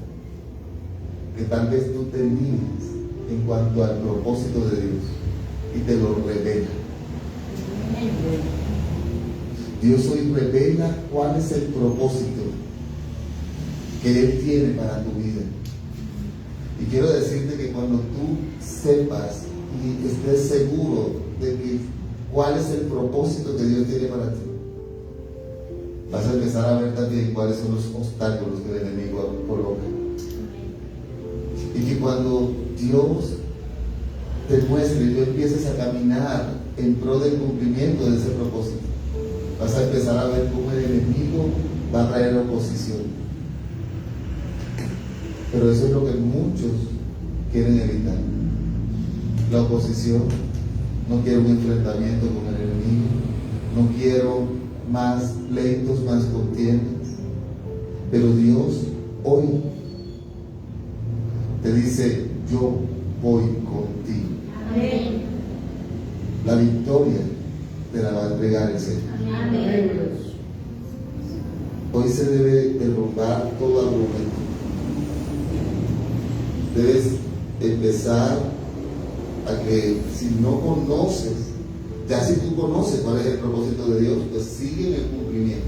Speaker 1: que tal vez tú tenías en cuanto al propósito de Dios y te lo revela. Dios hoy revela cuál es el propósito que Él tiene para tu vida. Y quiero decirte que cuando tú sepas y estés seguro de que cuál es el propósito que Dios tiene para ti, vas a empezar a ver también cuáles son los obstáculos que el enemigo coloca. Y que cuando Dios te muestre y tú empieces a caminar en pro del cumplimiento de ese propósito. Vas a empezar a ver cómo el enemigo va a traer oposición. Pero eso es lo que muchos quieren evitar. La oposición. No quiero un enfrentamiento con el enemigo. No quiero más pleitos, más contiendas. Pero Dios hoy te dice: yo voy contigo.
Speaker 2: Amén.
Speaker 1: La victoria te la va a entregar el Señor.
Speaker 2: Amén.
Speaker 1: Hoy se debe derrumbar todo argumento. Debes empezar a que, si no conoces, ya si tú conoces cuál es el propósito de Dios, pues sigue en el cumplimiento,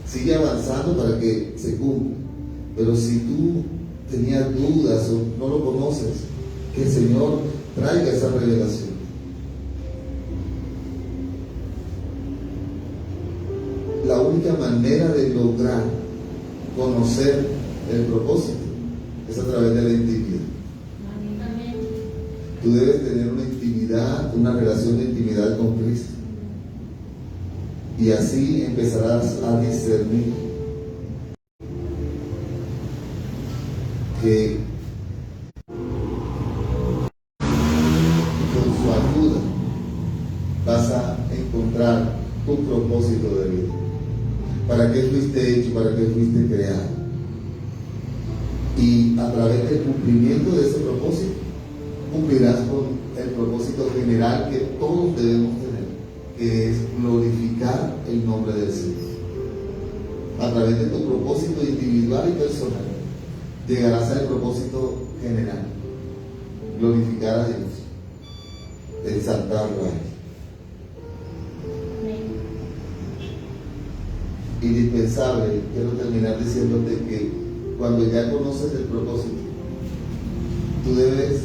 Speaker 1: sigue avanzando para que se cumpla. Pero si tú tenías dudas o no lo conoces, que el Señor traiga esa revelación. La única manera de lograr conocer el propósito es a través de la intimidad. Tú debes tener una intimidad, una relación de intimidad con Cristo. Y así empezarás a discernir que con su ayuda vas a encontrar tu propósito de vida. ¿Para qué fuiste hecho? ¿Para qué fuiste creado? Y a través del cumplimiento de ese propósito, cumplirás con el propósito general que todos debemos tener, que es glorificar el nombre del Señor. A través de tu propósito individual y personal, llegarás al propósito general: glorificar a Dios, exaltarlo a Él. Indispensable, quiero terminar diciéndote que cuando ya conoces el propósito, tú debes,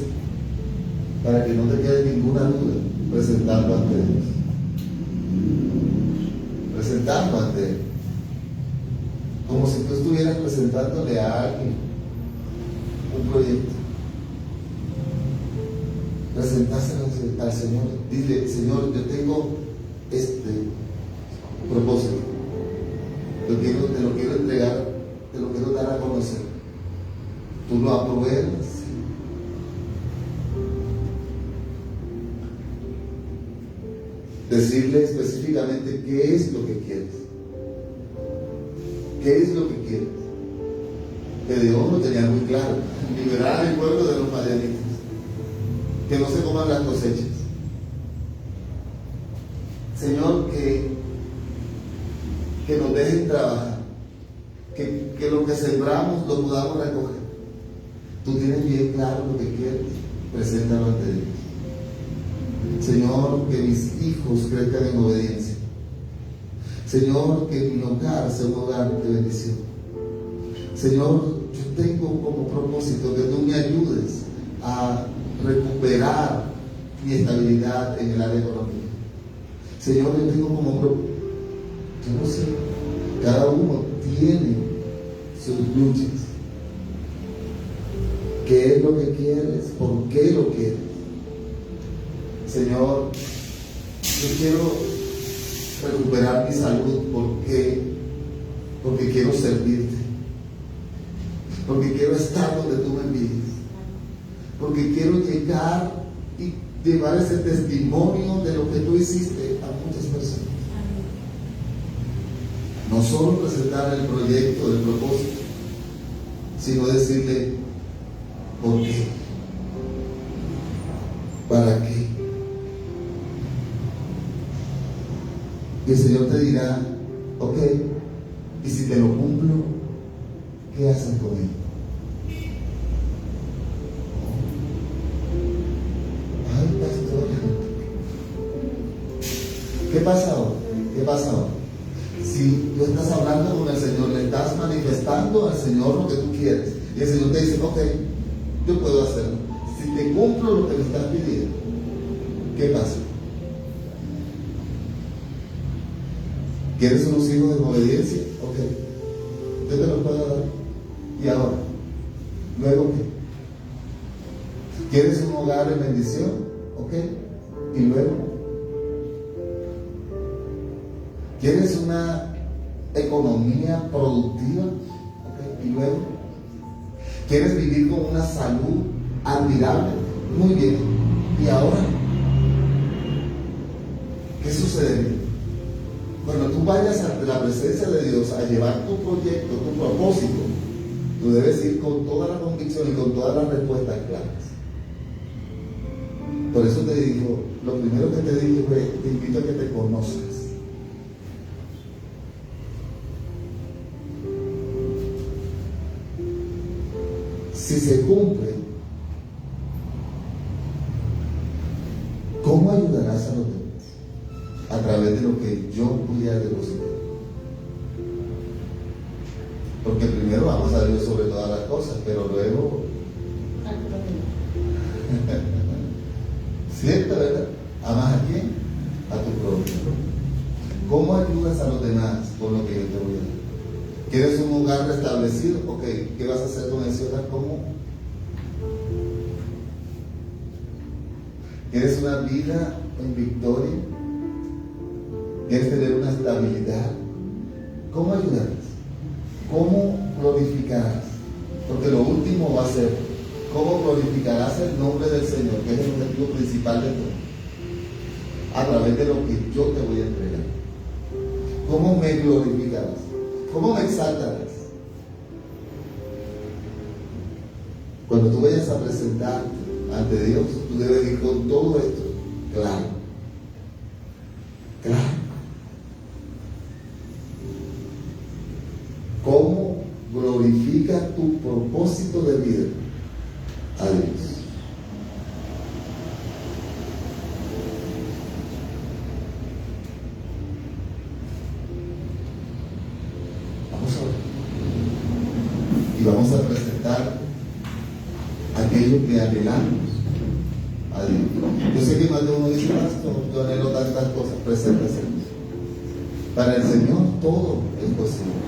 Speaker 1: para que no te quede ninguna duda, presentarlo ante Dios. Presentarlo ante Él. Como si tú estuvieras presentándole a alguien un proyecto. Presentárselo al Señor. Dile: Señor, yo tengo este propósito. Te lo quiero entregar, te lo quiero dar a conocer. Tú lo apruebas. Decirle específicamente qué es lo que quieres. ¿Qué es lo que quieres? Gedeón lo tenía muy claro: liberar al pueblo de los madianitas, que no se coman las cosechas. Señor, que nos dejen trabajar, que lo que sembramos lo podamos recoger. Tú tienes bien claro lo que quieres, preséntalo ante Dios. Señor, que mis hijos crezcan en obediencia. Señor, que mi hogar sea un hogar de bendición. Señor, yo tengo como propósito que tú me ayudes a recuperar mi estabilidad en el área económica. Señor, yo tengo como propósito, yo no sé, cada uno tiene sus luchas. ¿Qué es lo que quieres? ¿Por qué lo quieres? Señor, yo quiero recuperar mi salud. ¿Por qué? Porque quiero servirte. Porque quiero estar donde tú me envíes. Porque quiero llegar y llevar ese testimonio de lo que tú hiciste a muchas personas. No solo presentar el proyecto, el propósito, sino decirle: ¿por qué? ¿Para qué? Y el Señor te dirá: ok, y si te lo cumplo, ¿qué haces con él? Ay, pastor, ¿qué pasa ahora? ¿Qué pasa ahora? Si tú estás hablando con el Señor, le estás manifestando al Señor lo que tú quieres, y el Señor te dice: ok, yo puedo hacerlo. Si te cumplo lo que me estás pidiendo, ¿qué pasa? ¿Quieres unos hijos en obediencia? Ok, yo te los puedo dar. ¿Y ahora? ¿Luego qué? ¿Quieres un hogar en bendición? Ok, ¿y luego? ¿Quieres una economía productiva? Okay. Y luego, ¿quieres vivir con una salud admirable? Muy bien. ¿Y ahora? ¿Qué sucedería? Cuando tú vayas ante la presencia de Dios a llevar tu proyecto, tu propósito, tú debes ir con toda la convicción y con todas las respuestas claras. Por eso te digo, lo primero que te dije fue, te invito a que te conozcas. Si se cumple, ¿cómo ayudarás a los demás? A través de lo que yo voy a depositar. Porque primero vamos a Dios sobre todas las cosas, pero luego ¿cierto, verdad? ¿Amas a quién? A tu prójimo. ¿Cómo ayudas a los demás con lo que yo te voy a dar? ¿Quieres un hogar restablecido? Ok, ¿qué vas a hacer con ese hogar? ¿Cómo? ¿Quieres una vida en victoria? ¿Quieres tener una estabilidad? ¿Cómo ayudarás? ¿Cómo glorificarás? Porque lo último va a ser ¿cómo glorificarás el nombre del Señor? Que es el objetivo principal de todo. A través de lo que yo te voy a entregar. ¿Cómo me glorificarás? ¿Cómo me exaltarás? Cuando tú vayas a presentarte ante Dios, tú debes ir con todo esto claro. Claro. ¿Cómo glorifica tu propósito de vida a Dios? Vamos a ver. Y vamos a presentar aquello que anhelamos a Dios. Yo sé que más de uno dice, pastor, yo anhelo tantas cosas, preséntase. Para el Señor todo es posible.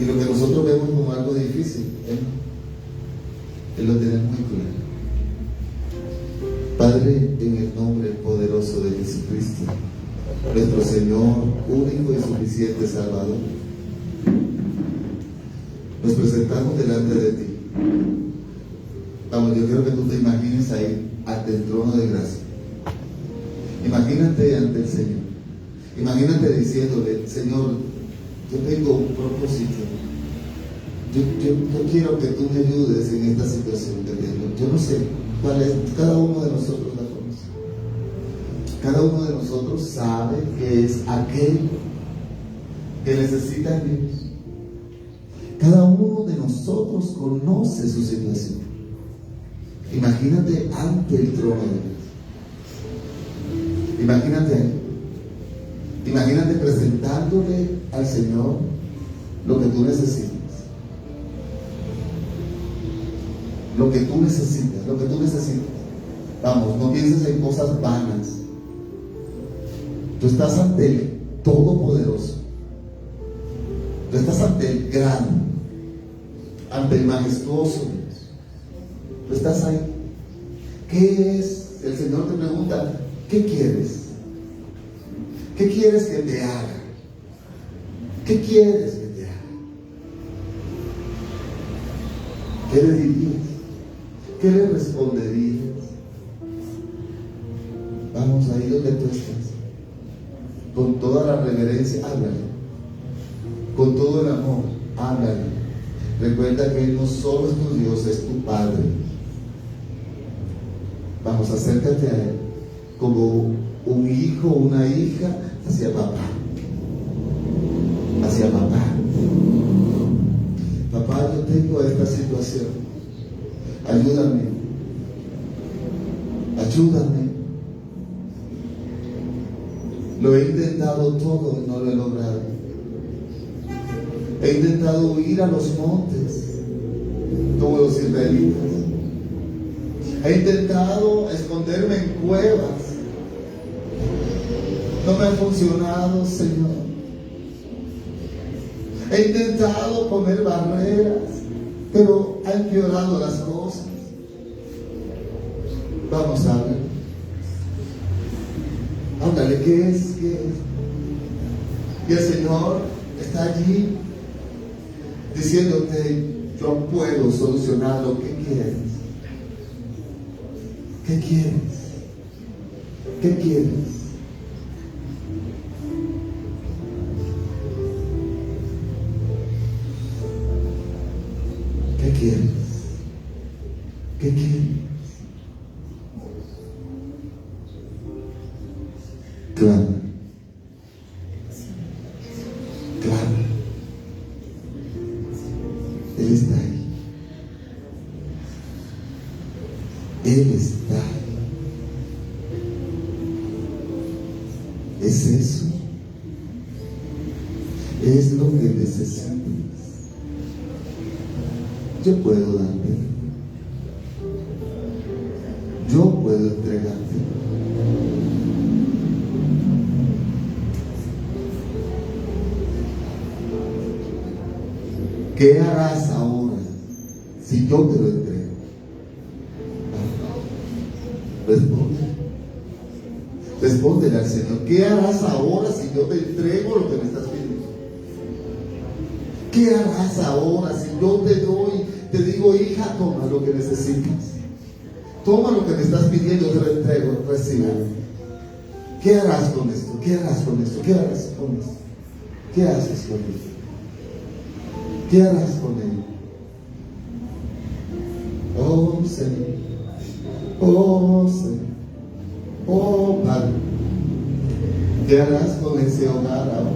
Speaker 1: Y lo que nosotros vemos como algo difícil, Él lo tiene muy claro. Padre, en el nombre poderoso de Jesucristo, nuestro Señor, único y suficiente Salvador, nos presentamos delante de ti. Vamos, yo quiero que tú te imagines ahí, ante el trono de gracia. Imagínate ante el Señor. Imagínate diciéndole, Señor, yo tengo un propósito. Yo quiero que tú me ayudes en esta situación que tengo. Yo no sé cuál es, cada uno de nosotros la conoce. Cada uno de nosotros sabe que es aquel que necesita a Dios. Cada uno de nosotros conoce su situación. Imagínate ante el trono de Dios. Imagínate ahí. Imagínate presentándole al Señor lo que tú necesitas. Lo que tú necesitas, lo que tú necesitas. Vamos, no pienses en cosas vanas. Tú estás ante el Todopoderoso. Tú estás ante el gran, ante el majestuoso Dios. Tú estás ahí. ¿Qué es? El Señor te pregunta, ¿qué quieres? ¿Qué quieres que te haga? ¿Qué quieres que te haga? ¿Qué le dirías? ¿Qué le responderías? Vamos ahí donde tú estás. Con toda la reverencia, háblale. Con todo el amor, háblale. Recuerda que Él no solo es tu Dios, es tu Padre. Vamos, acércate a Él como un hijo, una hija hacia papá. Hacia papá. Papá, yo tengo esta situación. Ayúdame. Ayúdame. Lo he intentado todo y no lo he logrado. He intentado huir a los montes como los israelitas. He intentado esconderme en cuevas. No me ha funcionado, Señor. He intentado poner barreras, pero ha empeorado las cosas. Vamos a ver. Ándale, ¿qué es? ¿Qué es? Y el Señor está allí diciéndote: yo puedo solucionar lo que quieres. ¿Qué quieres? ¿Qué quieres? ¿Qué quieres? ¿Qué quieres? Clama. Clama. Él está ahí. Él está ahí. ¿Es eso? Es lo que necesitas. Yo puedo darte. Yo puedo entregarte. ¿Qué harás ahora si yo te lo entrego? Responde. Respóndele al Señor. ¿Qué harás ahora si yo te entrego lo que me estás pidiendo? ¿Qué harás ahora si yo te doy, te digo: hija, toma lo que necesitas? Toma lo que me estás pidiendo, te lo entrego, recibe. ¿Qué harás con esto? ¿Qué harás con esto? ¿Qué harás con esto? ¿Qué haces con esto? ¿Qué harás con él? Oh Señor, oh Señor, oh Padre, ¿qué harás con ese hogar ahora?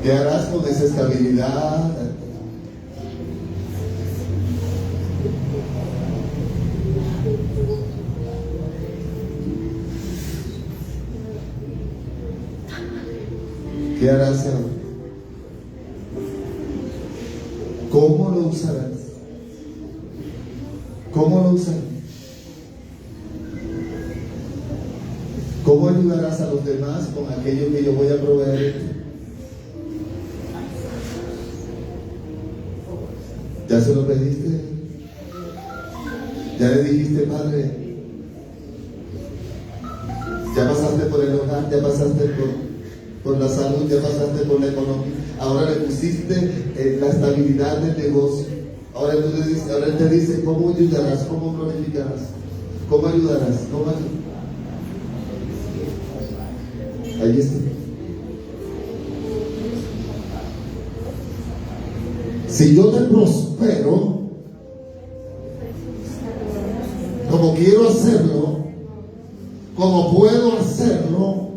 Speaker 1: ¿Qué harás con esa estabilidad? ¿Qué harás ahora? ¿Cómo lo usarás? ¿Cómo lo usarás? ¿Cómo ayudarás a los demás con aquello que yo voy a proveer? ¿Ya se lo pediste? ¿Ya le dijiste: Padre? ¿Ya pasaste por el hogar? ¿Ya pasaste por la salud? ¿Ya pasaste por la economía? Ahora le pusiste la estabilidad del negocio. Ahora Él te dice: ¿cómo ayudarás? ¿Cómo glorificarás? ¿Cómo ayudarás? ¿Cómo ayudarás? Ahí está. Si yo te prospero, como quiero hacerlo, como puedo hacerlo,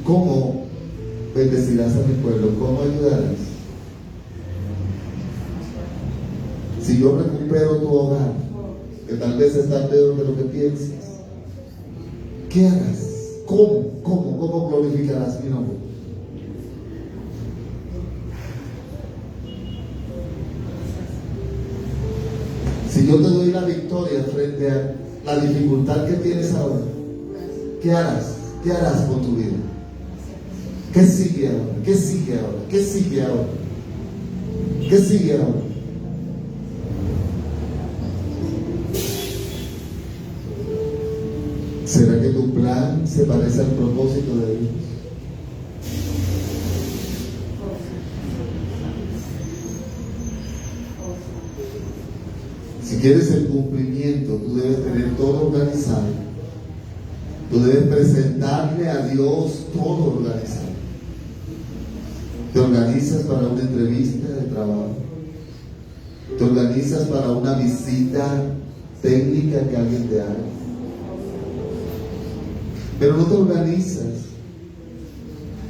Speaker 1: ¿cómo bendecirás a mi pueblo? ¿Cómo ayudarás? Si yo recupero tu hogar, que tal vez está peor de lo que piensas, ¿qué harás? ¿Cómo glorificarás mi nombre? Si yo te doy la victoria frente a la dificultad que tienes ahora, ¿qué harás? ¿Qué harás con tu vida? ¿Qué sigue ahora? ¿Qué sigue ahora? ¿Qué sigue ahora? ¿Qué sigue ahora? ¿Será que tu plan se parece al propósito de Dios? Si quieres el cumplimiento, tú debes tener todo organizado. Tú debes presentarle a Dios todo organizado. Te organizas para una entrevista de trabajo. Te organizas para una visita técnica que alguien te haga. Pero no te organizas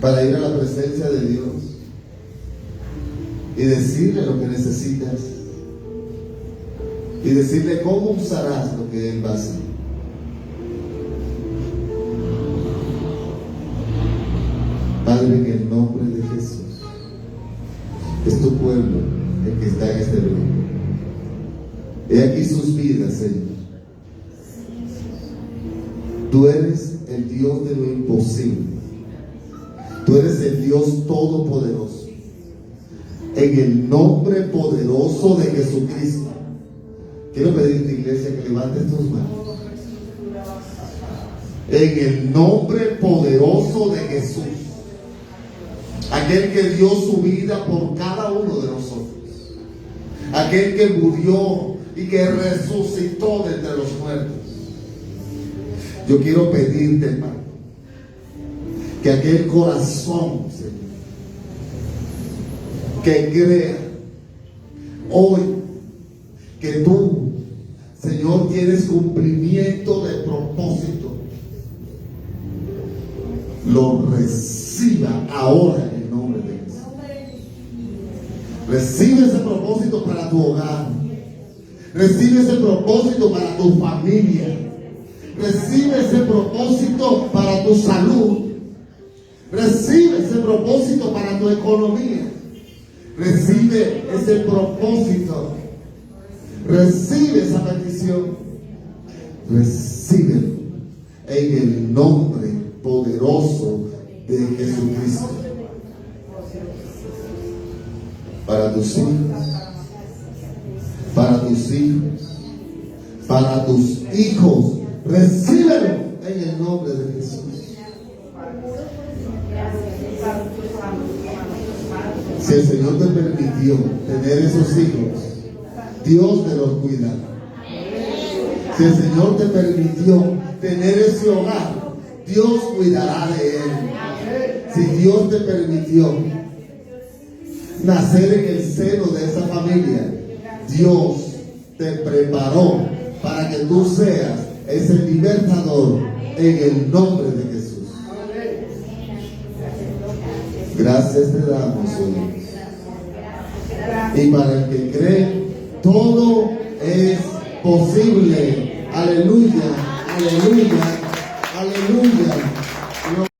Speaker 1: para ir a la presencia de Dios y decirle lo que necesitas y decirle cómo usarás lo que Él va a hacer. Padre, en el nombre de Jesús, es tu pueblo el que está en este lugar. He aquí sus vidas, Señor. Tú eres el Dios de lo imposible. Tú eres el Dios todopoderoso. En el nombre poderoso de Jesucristo, Quiero pedirte, iglesia, que levantes tus manos. En el nombre poderoso de Jesús, aquel que dio su vida por cada uno de nosotros, aquel que murió y que resucitó de entre los muertos. Yo quiero pedirte, hermano, que aquel corazón, Señor, que crea hoy que tú, Señor, tienes cumplimiento de propósito, lo reciba ahora en el nombre de Jesús. Recibe ese propósito para tu hogar. Recibe ese propósito para tu familia. Recibe ese propósito para tu salud. Recibe ese propósito para tu economía. Recibe ese propósito. Recibe esa petición. Recíbelo en el nombre poderoso de Jesucristo. Para tus hijos, para tus hijos, para tus hijos, recíbelo en el nombre de Jesús. Si el Señor te permitió tener esos hijos, Dios te los cuida. Si el Señor te permitió tener ese hogar, Dios cuidará de él. Si Dios te permitió nacer en el seno de esa familia, Dios te preparó para que tú seas ese libertador en el nombre de Jesús. Gracias te damos hoy. Y para el que cree, todo es posible. Aleluya, aleluya.